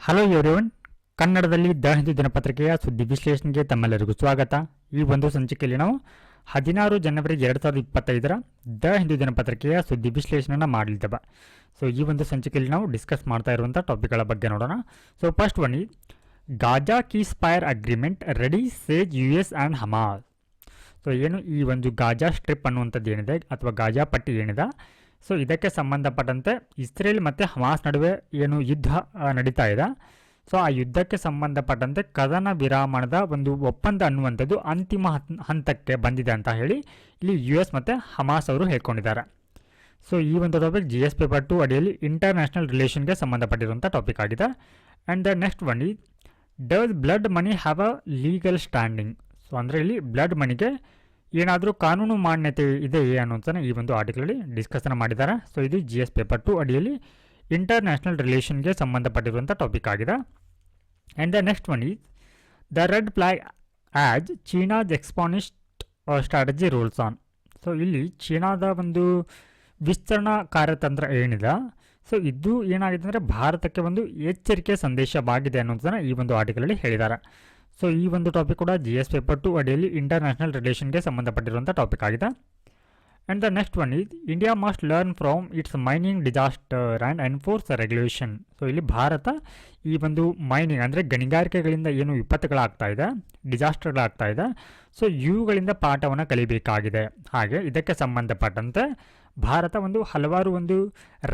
Hello everyone, ಕನ್ನಡದಲ್ಲಿ the Hindu ದಿನಪತ್ರಿಕೆಯ ಸುದ್ದಿ ವಿಶ್ಲೇಷಣೆಗೆ ತಮ್ಮೆಲ್ಲರಿಗೂ ಸ್ವಾಗತ. ಈ ಒಂದು ಸಂಚಿಕೆಯಲ್ಲಿ ನಾವು 16 ಜನವರಿ 2025 ದ ಹಿಂದೂ ದಿನಪತ್ರಿಕೆಯ ಸುದ್ದಿ ವಿಶ್ಲೇಷಣೆಯನ್ನು ಮಾಡಲಿದ್ದೇವೆ. ಸೊ ಈ ಒಂದು ಸಂಚಿಕೆಯಲ್ಲಿ ನಾವು ಡಿಸ್ಕಸ್ ಮಾಡ್ತಾ ಇರುವಂಥ ಟಾಪಿಕ್ಗಳ ಬಗ್ಗೆ ನೋಡೋಣ. ಸೊ ಫಸ್ಟ್ ಒನ್ ಈ Gaza ceasefire agreement ready says US and Hamas. So ಏನು ಈ ಒಂದು ಗಾಜಾ ಸ್ಟ್ರಿಪ್ ಅನ್ನುವಂಥದ್ದು ಏನಿದೆ ಅಥವಾ ಗಾಜಾ ಪಟ್ಟಿ ಏನಿದೆ, ಸೊ ಇದಕ್ಕೆ ಸಂಬಂಧಪಟ್ಟಂತೆ ಇಸ್ರೇಲ್ ಮತ್ತು ಹಮಾಸ್ ನಡುವೆ ಏನು ಯುದ್ಧ ನಡೀತಾ ಇದೆ, ಸೊ ಆ ಯುದ್ಧಕ್ಕೆ ಸಂಬಂಧಪಟ್ಟಂತೆ ಕದನ ವಿರಾಮದ ಒಂದು ಒಪ್ಪಂದ ಅನ್ನುವಂಥದ್ದು ಅಂತಿಮ ಹಂತಕ್ಕೆ ಬಂದಿದೆ ಅಂತ ಹೇಳಿ ಇಲ್ಲಿ US ಮತ್ತು ಹಮಾಸ್ ಅವರು ಹೇಳ್ಕೊಂಡಿದ್ದಾರೆ. ಸೊ ಈ ಒಂದು ಟಾಪಿಕ್ GS ಪೇಪರ್ 2 ಅಡಿಯಲ್ಲಿ ಇಂಟರ್ನ್ಯಾಷನಲ್ ರಿಲೇಷನ್ಗೆ ಸಂಬಂಧಪಟ್ಟಿರುವಂಥ ಟಾಪಿಕ್ ಆಗಿದೆ. And the next one he does blood money have a legal standing. So ಅಂದರೆ ಇಲ್ಲಿ ಬ್ಲಡ್ ಮನಿಗೆ ಏನಾದರೂ ಕಾನೂನು ಮಾನ್ಯತೆ ಇದೆಯೇ ಅನ್ನೋದನ್ನು ಈ ಒಂದು ಆರ್ಟಿಕಲಲ್ಲಿ ಡಿಸ್ಕಷನ್ ಮಾಡಿದ್ದಾರೆ. ಸೊ ಇದು GS ಪೇಪರ್ 2 ಅಡಿಯಲ್ಲಿ ಇಂಟರ್ನ್ಯಾಷನಲ್ ರಿಲೇಷನ್ಗೆ ಸಂಬಂಧಪಟ್ಟಿರುವಂಥ ಟಾಪಿಕ್ ಆಗಿದೆ. And the next one is the red flag as ಚೀನಾದ ಎಕ್ಸ್ಪಾನಿಸ್ಟ್ ಸ್ಟ್ರಾಟಜಿ ರೂಲ್ಸ್ ಆನ್. ಸೊ ಇಲ್ಲಿ ಚೀನಾದ ಒಂದು ವಿಸ್ತರಣಾ ಕಾರ್ಯತಂತ್ರ ಏನಿದೆ, ಸೊ ಇದು ಏನಾಗಿದೆ ಅಂದರೆ ಭಾರತಕ್ಕೆ ಒಂದು ಎಚ್ಚರಿಕೆ ಸಂದೇಶವಾಗಿದೆ ಅನ್ನೋದನ್ನು ಈ ಒಂದು ಆರ್ಟಿಕಲಲ್ಲಿ ಹೇಳಿದ್ದಾರೆ. ಸೊ ಈ ಒಂದು ಟಾಪಿಕ್ ಕೂಡ GS ಪೇಪರ್ 2 ಅಡಿಯಲ್ಲಿ ಇಂಟರ್ನ್ಯಾಷನಲ್ ರಿಲೇಷನ್ಗೆ ಸಂಬಂಧಪಟ್ಟಿರುವಂಥ ಟಾಪಿಕ್ ಆಗಿದೆ. And the next one is India must learn from its mining disaster and enforce regulation. So ಇಲ್ಲಿ ಭಾರತ ಈ ಒಂದು ಮೈನಿಂಗ್ ಅಂದರೆ ಗಣಿಗಾರಿಕೆಗಳಿಂದ ಏನು ವಿಪತ್ತುಗಳಾಗ್ತಾ ಇದೆ, ಡಿಸಾಸ್ಟರ್ಗಳಾಗ್ತಾ ಇದೆ, ಸೊ ಇವುಗಳಿಂದ ಪಾಠವನ್ನು ಕಲಿಬೇಕಾಗಿದೆ. ಹಾಗೆ ಇದಕ್ಕೆ ಸಂಬಂಧಪಟ್ಟಂತೆ ಭಾರತ ಹಲವಾರು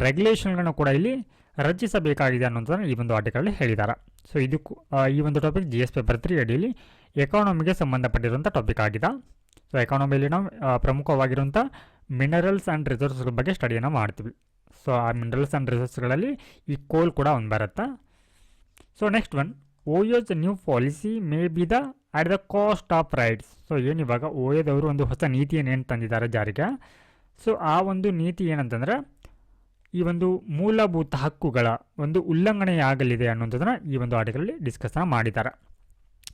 ರೆಗ್ಯುಲೇಷನ್ಗಳನ್ನು ಕೂಡ ಇಲ್ಲಿ ರಚಿಸಬೇಕಾಗಿದೆ ಅನ್ನೋದನ್ನು ಈ ಒಂದು ಆರ್ಟಿಕಲಲ್ಲಿ ಹೇಳಿದ್ದಾರೆ. ಸೊ ಇದು ಈ ಒಂದು ಟಾಪಿಕ್ GS ಪೇಪರ್ 3 ಅಡಿಯಲ್ಲಿ ಎಕಾನಮಿಗೆ ಸಂಬಂಧಪಟ್ಟಿರುವಂಥ ಟಾಪಿಕ್ ಆಗಿದೆ. ಸೊ ಎಕಾನಮಿಯಲ್ಲಿ ನಾವು ಪ್ರಮುಖವಾಗಿರುವಂಥ ಮಿನರಲ್ಸ್ ಆ್ಯಂಡ್ ರಿಸೋರ್ಸ್ಗಳ ಬಗ್ಗೆ ಸ್ಟಡಿಯನ್ನು ಮಾಡ್ತೀವಿ. ಸೊ ಆ ಮಿನರಲ್ಸ್ ಆ್ಯಂಡ್ ರಿಸೋರ್ಸ್ಗಳಲ್ಲಿ ಈ ಕೋಲ್ ಕೂಡ ಒಂದು ಬರುತ್ತೆ. So next one OA's new policy may be the at the cost of rights. So ಏನು ಇವಾಗ OAದವರು ಒಂದು ಹೊಸ ನೀತಿಯನ್ನು ಏನು ತಂದಿದ್ದಾರೆ ಜಾರಿಗೆ, ಸೊ ಆ ಒಂದು ನೀತಿ ಏನಂತಂದರೆ ಈ ಒಂದು ಮೂಲಭೂತ ಹಕ್ಕುಗಳ ಒಂದು ಉಲ್ಲಂಘನೆಯಾಗಲಿದೆ ಅನ್ನೋದನ್ನು ಈ ಒಂದು ಆರ್ಟಿಕಲಲ್ಲಿ ಡಿಸ್ಕಸ್ ಮಾಡಿದ್ದಾರೆ.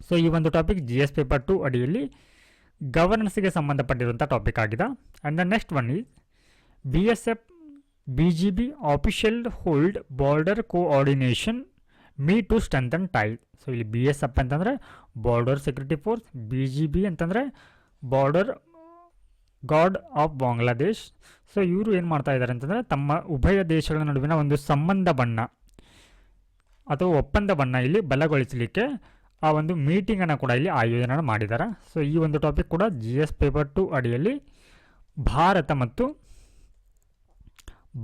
ಸೊ ಈ ಒಂದು ಟಾಪಿಕ್ GS ಪೇಪರ್ 2 ಅಡಿಯಲ್ಲಿ ಗವರ್ನೆನ್ಸ್ಗೆ ಸಂಬಂಧಪಟ್ಟಿರುವಂಥ ಟಾಪಿಕ್ ಆಗಿದೆ. And the next one is BSF BGB official hold border coordination meet to strengthen tie. So ಇಲ್ಲಿ BSF ಅಂತಂದರೆ ಬಾರ್ಡರ್ ಸೆಕ್ಯೂರಿಟಿ ಫೋರ್ಸ್, BGB ಅಂತಂದರೆ border guard of Bangladesh. So ಇವರು ಏನು ಮಾಡ್ತಾ ಇದ್ದಾರೆ ಅಂತಂದರೆ ತಮ್ಮ ಉಭಯ ದೇಶಗಳ ನಡುವಿನ ಒಂದು ಸಂಬಂಧವನ್ನು ಅಥವಾ ಒಪ್ಪಂದವನ್ನು ಇಲ್ಲಿ ಬಲಗೊಳಿಸಲಿಕ್ಕೆ ಆ ಒಂದು ಮೀಟಿಂಗನ್ನು ಕೂಡ ಇಲ್ಲಿ ಆಯೋಜನೆ ಮಾಡಿದ್ದಾರೆ. ಸೊ ಈ ಒಂದು ಟಾಪಿಕ್ ಕೂಡ GS ಪೇಪರ್ 2 ಅಡಿಯಲ್ಲಿ ಭಾರತ ಮತ್ತು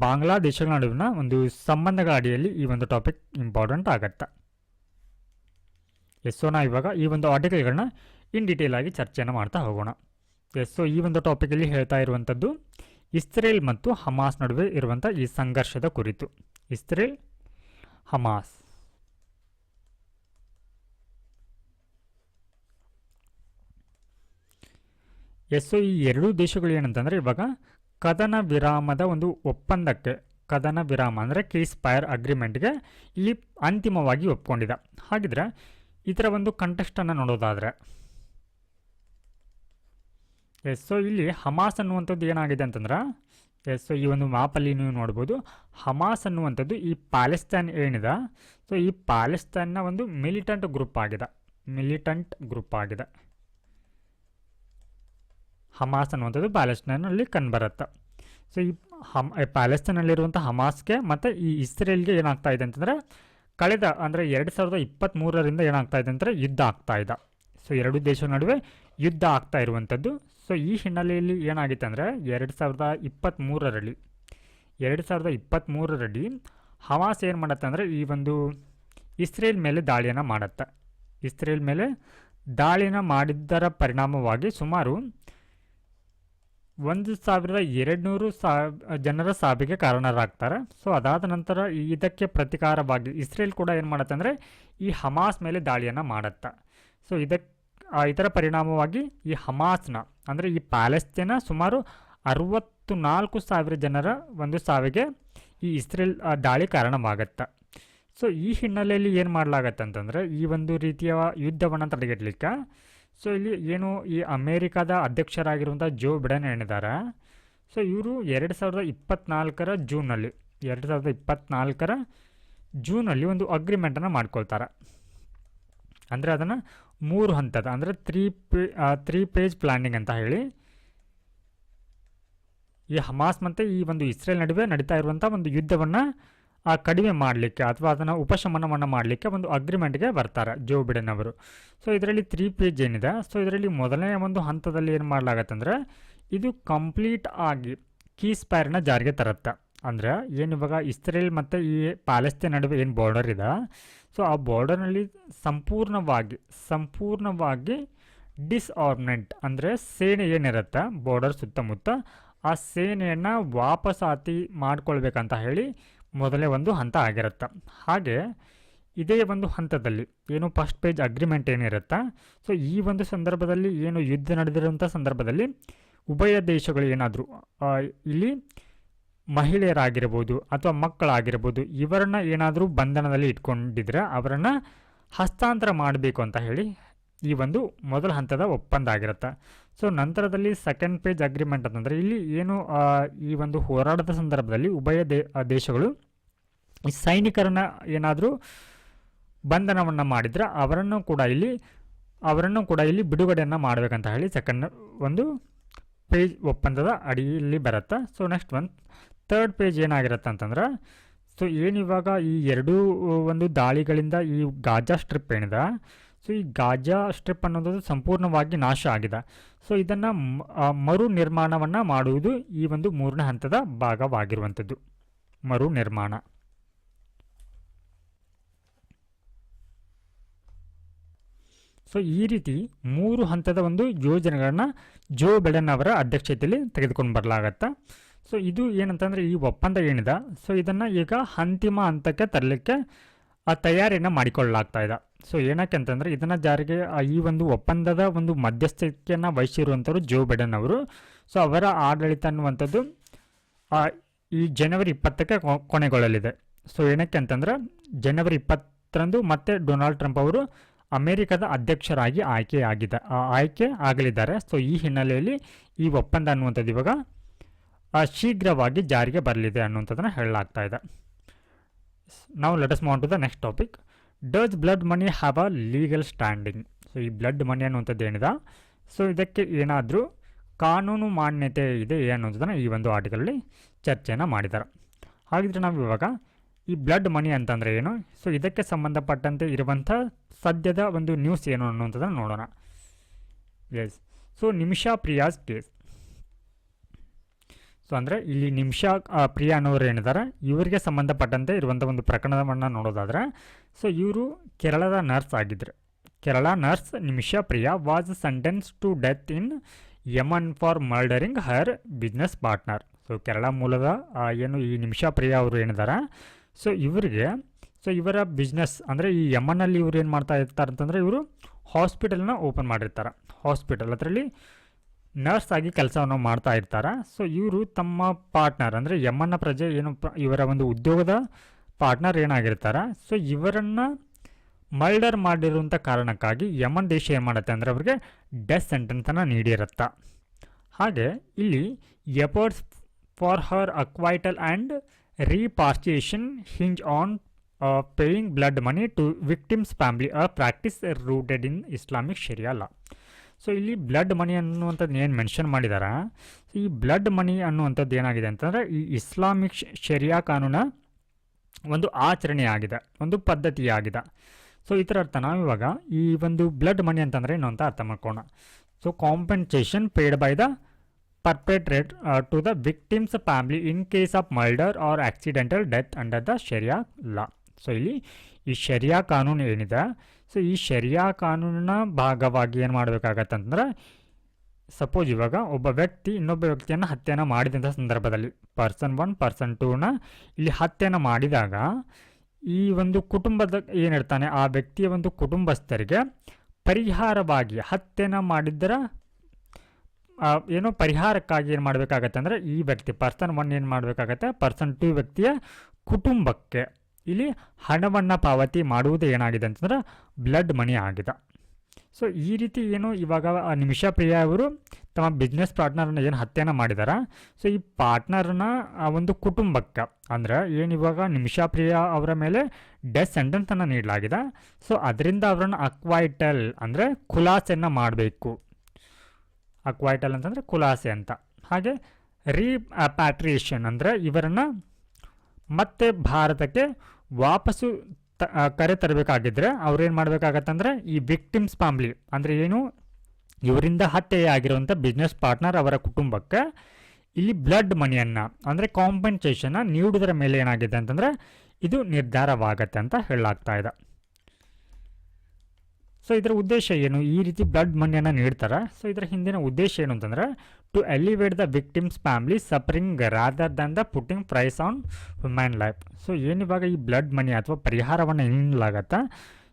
ಬಾಂಗ್ಲಾದೇಶಗಳ ನಡುವಿನ ಒಂದು ಸಂಬಂಧಗಳ ಅಡಿಯಲ್ಲಿ ಈ ಒಂದು ಟಾಪಿಕ್ ಇಂಪಾರ್ಟೆಂಟ್ ಆಗುತ್ತೆ. ಸೊ ನಾವು ಇವಾಗ ಈ ಒಂದು ಆರ್ಟಿಕಲ್ಗಳನ್ನ ಇನ್ ಡೀಟೇಲ್ ಆಗಿ ಚರ್ಚೆಯನ್ನು ಮಾಡ್ತಾ ಹೋಗೋಣ. ಸೊ ಈ ಒಂದು ಟಾಪಿಕಲ್ಲಿ ಹೇಳ್ತಾ ಇರುವಂಥದ್ದು ಇಸ್ರೇಲ್ ಮತ್ತು ಹಮಾಸ್ ನಡುವೆ ಇರುವಂಥ ಈ ಸಂಘರ್ಷದ ಕುರಿತು. Israel Hamas. ಸೊ ಈ ಎರಡೂ ದೇಶಗಳು ಏನಂತಂದರೆ ಇವಾಗ ಕದನ ವಿರಾಮದ ಒಂದು ಒಪ್ಪಂದಕ್ಕೆ, ಕದನ ವಿರಾಮ ಅಂದರೆ ಕೀಸ್ ಫೈರ್ ಅಗ್ರಿಮೆಂಟ್ಗೆ ಇಲ್ಲಿ ಅಂತಿಮವಾಗಿ ಒಪ್ಕೊಂಡಿದೆ. ಹಾಗಿದ್ರೆ ಇದರ ಒಂದು ಕಂಟೆಕ್ಸ್ಟನ್ನು ನೋಡೋದಾದರೆ ಸೊ ಇಲ್ಲಿ ಹಮಾಸ್ ಅನ್ನುವಂಥದ್ದು ಏನಾಗಿದೆ ಅಂತಂದ್ರೆ, ಸೊ ಈ ಒಂದು ಮ್ಯಾಪಲ್ಲಿ ನೀವು ನೋಡ್ಬೋದು, ಹಮಾಸ್ ಅನ್ನುವಂಥದ್ದು ಈ ಪ್ಯಾಲೆಸ್ತೈನ್ ಏನಿದೆ, ಸೊ ಈ ಪ್ಯಾಲೆಸ್ತೈನ್ನ ಒಂದು ಮಿಲಿಟೆಂಟ್ ಗ್ರೂಪ್ ಆಗಿದೆ. ಹಮಾಸ್ ಅನ್ನುವಂಥದ್ದು ಪ್ಯಾಲೆಸ್ತೈನಲ್ಲಿ ಕಂಡುಬರುತ್ತೆ. ಸೊ ಈ ಪ್ಯಾಲೆಸ್ತೈನಲ್ಲಿರುವಂಥ ಹಮಾಸ್ಗೆ ಮತ್ತು ಈ ಇಸ್ರೇಲ್ಗೆ ಏನಾಗ್ತಾ ಇದೆ ಅಂತಂದರೆ ಕಳೆದ ಅಂದರೆ 2023ರಿಂದ ಏನಾಗ್ತಾ ಇದೆ ಅಂದರೆ ಯುದ್ಧ ಆಗ್ತಾ ಇದೆ. ಸೊ ಎರಡೂ ದೇಶಗಳ ನಡುವೆ ಯುದ್ಧ ಆಗ್ತಾ ಇರುವಂಥದ್ದು. ಸೊ ಈ ಹಿನ್ನೆಲೆಯಲ್ಲಿ ಏನಾಗಿತ್ತು ಅಂದರೆ 2023ರಲ್ಲಿ ಹಮಾಸ್ ಏನು ಮಾಡುತ್ತೆ ಅಂದರೆ ಈ ಒಂದು ಇಸ್ರೇಲ್ ಮೇಲೆ ದಾಳಿಯನ್ನು ಮಾಡುತ್ತೆ. ಇಸ್ರೇಲ್ ಮೇಲೆ ದಾಳಿಯನ್ನು ಮಾಡಿದ್ದರ ಪರಿಣಾಮವಾಗಿ ಸುಮಾರು 1200 ಜನರ ಸಾವಿಗೆ ಕಾರಣರಾಗ್ತಾರೆ. ಸೊ ಅದಾದ ನಂತರ ಇದಕ್ಕೆ ಪ್ರತಿಕಾರವಾಗಿ ಇಸ್ರೇಲ್ ಕೂಡ ಏನು ಮಾಡುತ್ತೆ ಅಂದರೆ ಈ ಹಮಾಸ್ ಮೇಲೆ ದಾಳಿಯನ್ನು ಮಾಡುತ್ತೆ. ಸೊ ಇದರ ಪರಿಣಾಮವಾಗಿ ಈ ಹಮಾಸ್ನ ಅಂದರೆ ಈ ಪ್ಯಾಲೆಸ್ತೈನ ಸುಮಾರು 64,000 ಜನರ ಒಂದು ಸಾವಿಗೆ ಈ ಇಸ್ರೇಲ್ ದಾಳಿ ಕಾರಣವಾಗುತ್ತೆ. ಸೊ ಈ ಹಿನ್ನೆಲೆಯಲ್ಲಿ ಏನು ಮಾಡಲಾಗತ್ತೆ ಅಂತಂದರೆ ಈ ಒಂದು ರೀತಿಯ ಯುದ್ಧವನ್ನು ತಡೆಗಟ್ಟಲಿಕ್ಕೆ ಸೊ ಇಲ್ಲಿ ಏನು ಈ ಅಮೇರಿಕಾದ ಅಧ್ಯಕ್ಷರಾಗಿರುವಂಥ ಜೋ ಬಿಡೆನ್ ಏನಿದ್ದಾರೆ, ಸೊ ಇವರು 2024 ಜೂನ್ನಲ್ಲಿ 2024 ಜೂನಲ್ಲಿ ಒಂದು ಅಗ್ರಿಮೆಂಟನ್ನು ಮಾಡ್ಕೊಳ್ತಾರೆ. ಅಂದರೆ ಅದನ್ನು 3 ಹಂತದ ಅಂದರೆ 3 ಪೇಜ್ ಪ್ಲಾನಿಂಗ್ ಅಂತ ಹೇಳಿ ಈ ಹಮಾಸ್ ಮತ್ತು ಈ ಒಂದು ಇಸ್ರೇಲ್ ನಡುವೆ ನಡೀತಾ ಇರುವಂಥ ಒಂದು ಯುದ್ಧವನ್ನು ಕಡಿಮೆ ಮಾಡಲಿಕ್ಕೆ ಅಥವಾ ಅದನ್ನು ಉಪಶಮನವನ್ನು ಮಾಡಲಿಕ್ಕೆ ಒಂದು ಅಗ್ರಿಮೆಂಟ್ಗೆ ಬರ್ತಾರೆ ಜೋ ಬಿಡೆನ್ ಅವರು. ಸೊ ಇದರಲ್ಲಿ 3 ಪೇಜ್ ಏನಿದೆ, ಸೊ ಇದರಲ್ಲಿ ಮೊದಲನೇ ಒಂದು ಹಂತದಲ್ಲಿ ಏನು ಮಾಡಲಾಗತ್ತಂದರೆ ಇದು ಕಂಪ್ಲೀಟ್ ಆಗಿ ಕೀಸ್ಪೈರ್ನ ಜಾರಿಗೆ ತರುತ್ತೆ. ಅಂದರೆ ಏನು ಇವಾಗ ಇಸ್ರೇಲ್ ಮತ್ತು ಈ ಪ್ಯಾಲೆಸ್ತೈನ್ ನಡುವೆ ಏನು ಬಾರ್ಡರ್ ಇದೆ, ಸೊ ಆ ಬಾರ್ಡರ್ನಲ್ಲಿ ಸಂಪೂರ್ಣವಾಗಿ ಡಿಸ್ಆರ್ಮೆಂಟ್ ಅಂದರೆ ಸೇನೆ ಏನಿರುತ್ತೆ ಬಾರ್ಡರ್ ಸುತ್ತಮುತ್ತ ಆ ಸೇನೆಯನ್ನು ವಾಪಸ್ ಮಾಡ್ಕೊಳ್ಬೇಕಂತ ಹೇಳಿ ಮೊದಲೇ ಒಂದು ಹಂತ ಆಗಿರುತ್ತೆ. ಹಾಗೆ ಇದೇ ಒಂದು ಹಂತದಲ್ಲಿ ಏನು ಫಸ್ಟ್ ಪೇಜ್ ಅಗ್ರಿಮೆಂಟ್ ಏನಿರುತ್ತೆ, ಸೊ ಈ ಒಂದು ಸಂದರ್ಭದಲ್ಲಿ ಏನು ಯುದ್ಧ ನಡೆದಿರುವಂಥ ಸಂದರ್ಭದಲ್ಲಿ ಉಭಯ ದೇಶಗಳು ಏನಾದರೂ ಇಲ್ಲಿ ಮಹಿಳೆಯರಾಗಿರ್ಬೋದು ಅಥವಾ ಮಕ್ಕಳಾಗಿರ್ಬೋದು ಇವರನ್ನು ಏನಾದರೂ ಬಂಧನದಲ್ಲಿ ಇಟ್ಕೊಂಡಿದ್ರೆ ಅವರನ್ನು ಹಸ್ತಾಂತರ ಮಾಡಬೇಕು ಅಂತ ಹೇಳಿ ಈ ಒಂದು ಮೊದಲ ಹಂತದ ಒಪ್ಪಂದ ಆಗಿರುತ್ತೆ. ಸೊ ನಂತರದಲ್ಲಿ ಸೆಕೆಂಡ್ ಪೇಜ್ ಅಗ್ರಿಮೆಂಟ್ ಅಂತಂದರೆ ಇಲ್ಲಿ ಏನು ಈ ಒಂದು ಹೋರಾಟದ ಸಂದರ್ಭದಲ್ಲಿ ಉಭಯ ದೇಶಗಳು ಈ ಸೈನಿಕರನ್ನು ಏನಾದರೂ ಬಂಧನವನ್ನು ಮಾಡಿದರೆ ಅವರನ್ನು ಕೂಡ ಇಲ್ಲಿ ಬಿಡುಗಡೆಯನ್ನು ಮಾಡಬೇಕಂತ ಹೇಳಿ ಸೆಕೆಂಡ್ ಒಂದು ಪೇಜ್ ಒಪ್ಪಂದದ ಅಡಿಯಲ್ಲಿ ಬರುತ್ತೆ. ಸೊ ನೆಕ್ಸ್ಟ್ ಥರ್ಡ್ ಪೇಜ್ ಏನಾಗಿರುತ್ತೆ ಅಂತಂದ್ರೆ, ಸೊ ಏನಿವಾಗ ಈ ಎರಡೂ ಒಂದು ದಾಳಿಗಳಿಂದ ಈ ಗಾಜಾ ಸ್ಟ್ರಿಪ್ ಏನಿದೆ, ಸೊ ಈ ಗಾಜಾ ಸ್ಟ್ರಿಪ್ ಅನ್ನೋದು ಸಂಪೂರ್ಣವಾಗಿ ನಾಶ ಆಗಿದೆ. ಸೊ ಇದನ್ನು ಮರು ನಿರ್ಮಾಣವನ್ನು ಮಾಡುವುದು ಈ ಒಂದು 3ನೇ ಹಂತದ ಭಾಗವಾಗಿರುವಂಥದ್ದು, ಮರು ನಿರ್ಮಾಣ. ಸೊ ಈ ರೀತಿ 3 ಹಂತದ ಒಂದು ಯೋಜನೆಗಳನ್ನು ಜೋ ಬಿಡೆನ್ ಅವರ ಅಧ್ಯಕ್ಷತೆಯಲ್ಲಿ ತೆಗೆದುಕೊಂಡು ಬರಲಾಗತ್ತೆ. ಸೊ ಇದು ಏನಂತಂದರೆ ಈ ಒಪ್ಪಂದ ಏನಿದೆ, ಸೊ ಇದನ್ನು ಈಗ ಅಂತಿಮ ಹಂತಕ್ಕೆ ತರಲಿಕ್ಕೆ ತಯಾರಿಯನ್ನು ಮಾಡಿಕೊಳ್ಳಲಾಗ್ತಾ ಇದೆ. ಸೊ ಏನಕ್ಕೆ ಅಂತಂದರೆ ಇದನ್ನು ಜಾರಿಗೆ ಈ ಒಂದು ಒಪ್ಪಂದದ ಒಂದು ಮಧ್ಯಸ್ಥಿಕೆಯನ್ನು ವಹಿಸಿರುವಂಥವ್ರು ಜೋ ಬಿಡೆನ್ ಅವರು. ಸೊ ಅವರ ಆಡಳಿತ ಅನ್ನುವಂಥದ್ದು ಈ ಜನವರಿ 20ಕ್ಕೆ ಕೊನೆಗೊಳ್ಳಲಿದೆ. ಸೊ ಏನಕ್ಕೆ ಅಂತಂದ್ರೆ ಜನವರಿ 20ರಂದು ಮತ್ತೆ ಡೊನಾಲ್ಡ್ ಟ್ರಂಪ್ ಅವರು ಅಮೆರಿಕದ ಅಧ್ಯಕ್ಷರಾಗಿ ಆಯ್ಕೆ ಆಗಲಿದ್ದಾರೆ. ಸೊ ಈ ಹಿನ್ನೆಲೆಯಲ್ಲಿ ಈ ಒಪ್ಪಂದ ಅನ್ನುವಂಥದ್ದು ಇವಾಗ ಶೀಘ್ರವಾಗಿ ಜಾರಿಗೆ ಬರಲಿದೆ ಅನ್ನುವಂಥದ್ದನ್ನು ಹೇಳಲಾಗ್ತಾ ಇದೆ. ನಾವು let us move on to the next topic. Does blood money have a legal standing? So ಈ ಬ್ಲಡ್ ಮನಿ ಅನ್ನುವಂಥದ್ದು ಏನಿದೆ, ಸೊ ಇದಕ್ಕೆ ಏನಾದರೂ ಕಾನೂನು ಮಾನ್ಯತೆ ಇದೆ ಅನ್ನೋದನ್ನು ಈ ಒಂದು ಆರ್ಟಿಕಲಲ್ಲಿ ಚರ್ಚೆಯನ್ನು ಮಾಡಿದ್ದಾರೆ. ಹಾಗಿದ್ರೆ ನಾವು ಇವಾಗ ಈ ಬ್ಲಡ್ ಮನಿ ಅಂತಂದರೆ ಏನು, ಸೊ ಇದಕ್ಕೆ ಸಂಬಂಧಪಟ್ಟಂತೆ ಇರುವಂಥ ಸದ್ಯದ ಒಂದು ನ್ಯೂಸ್ ಏನು ಅನ್ನುವಂಥದ್ದನ್ನು ನೋಡೋಣ. ಎಸ್, ಸೊ ನಿಮಿಷಾ ಪ್ರಿಯಾಸ್ ಕೇಸ್. ಸೊ ಅಂದರೆ ಇಲ್ಲಿ ನಿಮಿಷಾ ಪ್ರಿಯಾ ಅನ್ನೋರು ಏನಿದ್ದಾರೆ ಇವರಿಗೆ ಸಂಬಂಧಪಟ್ಟಂತೆ ಇರುವಂಥ ಒಂದು ಪ್ರಕರಣವನ್ನು ನೋಡೋದಾದರೆ, ಸೊ ಇವರು ಕೇರಳದ ನರ್ಸ್ ಆಗಿದ್ದರು. Kerala nurse Nimisha Priya was sentenced to death in Yemen for murdering her business partner. So Kerala ಮೂಲದ ಏನು ಈ ನಿಮಿಷಾ ಪ್ರಿಯಾ ಅವರು ಏನಿದ್ದಾರೆ, ಸೊ ಇವರ ಬಿಸ್ನೆಸ್ ಅಂದರೆ ಈ ಯಮನಲ್ಲಿ ಇವರು ಏನು ಮಾಡ್ತಾ ಇರ್ತಾರೆ ಅಂತಂದರೆ ಇವರು ಹಾಸ್ಪಿಟಲ್ನ ಓಪನ್ ಮಾಡಿರ್ತಾರೆ. ಹಾಸ್ಪಿಟಲ್ ಅದರಲ್ಲಿ ನರ್ಸ್ ಆಗಿ ಕೆಲಸವನ್ನು ಮಾಡ್ತಾ ಇರ್ತಾರೆ. ಸೊ ಇವರು ತಮ್ಮ ಪಾರ್ಟ್ನರ್ ಅಂದರೆ ಯಮನ್ನ ಪ್ರಜೆ ಏನು ಇವರ ಒಂದು ಉದ್ಯೋಗದ ಪಾರ್ಟ್ನರ್ ಏನಾಗಿರ್ತಾರೆ, ಸೊ ಇವರನ್ನು ಮರ್ಡರ್ ಮಾಡಿರುವಂಥ ಕಾರಣಕ್ಕಾಗಿ ಯಮನ್ ದೇಶ ಏನು ಮಾಡುತ್ತೆ ಅಂದರೆ ಅವರಿಗೆ ಡೆತ್ ಸೆಂಟೆನ್ಸನ್ನು ನೀಡಿರುತ್ತೆ. ಹಾಗೆ ಇಲ್ಲಿ efforts for her acquittal and repatriation hinge on paying blood money to victims' family, a practice rooted in Islamic Sharia law. So ಇಲ್ಲಿ ಬ್ಲಡ್ ಮನಿ ಅನ್ನುವಂಥದ್ದು ಏನು ಮೆನ್ಷನ್ ಮಾಡಿದಾರ, ಈ ಬ್ಲಡ್ ಮನಿ ಅನ್ನುವಂಥದ್ದು ಏನಾಗಿದೆ ಅಂತಂದರೆ ಈ ಇಸ್ಲಾಮಿಕ್ ಶರಿಯಾ ಕಾನೂನ ಒಂದು ಆಚರಣೆಯಾಗಿದೆ, ಒಂದು ಪದ್ಧತಿಯಾಗಿದೆ. ಸೊ ಇದರ ಅರ್ಥ ನಾವಿವಾಗ ಈ ಒಂದು ಬ್ಲಡ್ ಮನಿ ಅಂತಂದರೆ ಏನು ಅಂತ ಅರ್ಥ ಮಾಡ್ಕೋಣ. So compensation paid by the perpetrator to the victim's family in case of murder or accidental death under the Sharia law. So ಇಲ್ಲಿ ಈ ಶರಿಯಾ ಕಾನೂನು ಏನಿದೆ, ಸೊ ಈ ಶರಿಯಾ ಕಾನೂನಿನ ಭಾಗವಾಗಿ ಏನು ಮಾಡಬೇಕಾಗತ್ತೆ ಅಂತಂದ್ರೆ, ಸಪೋಸ್ ಇವಾಗ ಒಬ್ಬ ವ್ಯಕ್ತಿ ಇನ್ನೊಬ್ಬ ವ್ಯಕ್ತಿಯನ್ನು ಹತ್ಯೆಯನ್ನು ಮಾಡಿದಂಥ ಸಂದರ್ಭದಲ್ಲಿ ಪರ್ಸನ್ 1 ಪರ್ಸನ್ 2ನ ಇಲ್ಲಿ ಹತ್ಯೆಯನ್ನು ಮಾಡಿದಾಗ ಈ ಒಂದು ಕುಟುಂಬದ ಏನಿರ್ತಾನೆ ಆ ವ್ಯಕ್ತಿಯ ಒಂದು ಕುಟುಂಬಸ್ಥರಿಗೆ ಪರಿಹಾರವಾಗಿ ಹತ್ಯೆಯನ್ನು ಮಾಡಿದ್ದರ ಏನೋ ಪರಿಹಾರಕ್ಕಾಗಿ ಏನು ಮಾಡಬೇಕಾಗತ್ತೆ ಅಂದರೆ ಈ ವ್ಯಕ್ತಿ ಪರ್ಸನ್ 1 ಏನು ಮಾಡಬೇಕಾಗತ್ತೆ, ಪರ್ಸನ್ 2 ವ್ಯಕ್ತಿಯ ಕುಟುಂಬಕ್ಕೆ ಇಲ್ಲಿ ಹಣವನ್ನು ಪಾವತಿ ಮಾಡುವುದು ಏನಾಗಿದೆ ಅಂತಂದ್ರೆ ಬ್ಲಡ್ ಮನಿ ಆಗಿದೆ. ಸೊ ಈ ರೀತಿ ಏನು ಇವಾಗ ನಿಮಿಷಾ ಪ್ರಿಯಾ ಅವರು ತಮ್ಮ ಬಿಸ್ನೆಸ್ ಪಾರ್ಟ್ನರ್ನ ಏನು ಹತ್ಯೆನ ಮಾಡಿದಾರ, ಸೊ ಈ ಪಾರ್ಟ್ನರ್ನ ಒಂದು ಕುಟುಂಬಕ್ಕೆ ಅಂದರೆ ಏನು ಇವಾಗ ನಿಮಿಷಾ ಪ್ರಿಯಾ ಅವರ ಮೇಲೆ ಡೆತ್ ಸೆಂಟೆನ್ಸನ್ನು ನೀಡಲಾಗಿದೆ. ಸೊ ಅದರಿಂದ ಅವರನ್ನು ಅಕ್ವೈಟಲ್ ಅಂದರೆ ಖುಲಾಸೆಯನ್ನು ಮಾಡಬೇಕು. ಅಕ್ವೈಟಲ್ ಅಂತಂದರೆ ಖುಲಾಸೆ ಅಂತ. ಹಾಗೆ ರೀಪ್ಯಾಟ್ರಿಯೇಷನ್ ಅಂದರೆ ಇವರನ್ನು ಮತ್ತೆ ಭಾರತಕ್ಕೆ ವಾಪಸ್ಸು ಕರೆ ತರಬೇಕಾಗಿದ್ದರೆ ಅವ್ರೇನು ಮಾಡಬೇಕಾಗತ್ತಂದ್ರೆ ಈ ವಿಕ್ಟಿಮ್ಸ್ ಫ್ಯಾಮ್ಲಿ ಅಂದರೆ ಏನು ಇವರಿಂದ ಹತ್ಯೆಯಾಗಿರುವಂಥ ಬಿಸ್ನೆಸ್ ಪಾರ್ಟ್ನರ್ ಅವರ ಕುಟುಂಬಕ್ಕೆ ಇಲ್ಲಿ ಬ್ಲಡ್ ಮನಿಯನ್ನು ಅಂದರೆ ಕಾಂಪೆನ್ಸೇಷನ್ನ ನೀಡುವುದರ ಮೇಲೆ ಏನಾಗಿದೆ ಅಂತಂದರೆ ಇದು ನಿರ್ಧಾರವಾಗತ್ತೆ ಅಂತ ಹೇಳಲಾಗ್ತಾ ಇದೆ. ಸೊ ಇದರ ಉದ್ದೇಶ ಏನು, ಈ ರೀತಿ ಬ್ಲಡ್ ಮನಿಯನ್ನು ನೀಡ್ತಾರೆ. ಸೊ ಇದರ ಹಿಂದಿನ ಉದ್ದೇಶ ಏನು ಅಂತಂದರೆ to elevate the victims family suffering rather than the putting price on human life. So ಏನಿವಾಗ ಈ ಬ್ಲಡ್ ಮನಿ ಅಥವಾ ಪರಿಹಾರವನ್ನು ನೀಡಲಾಗತ್ತೆ,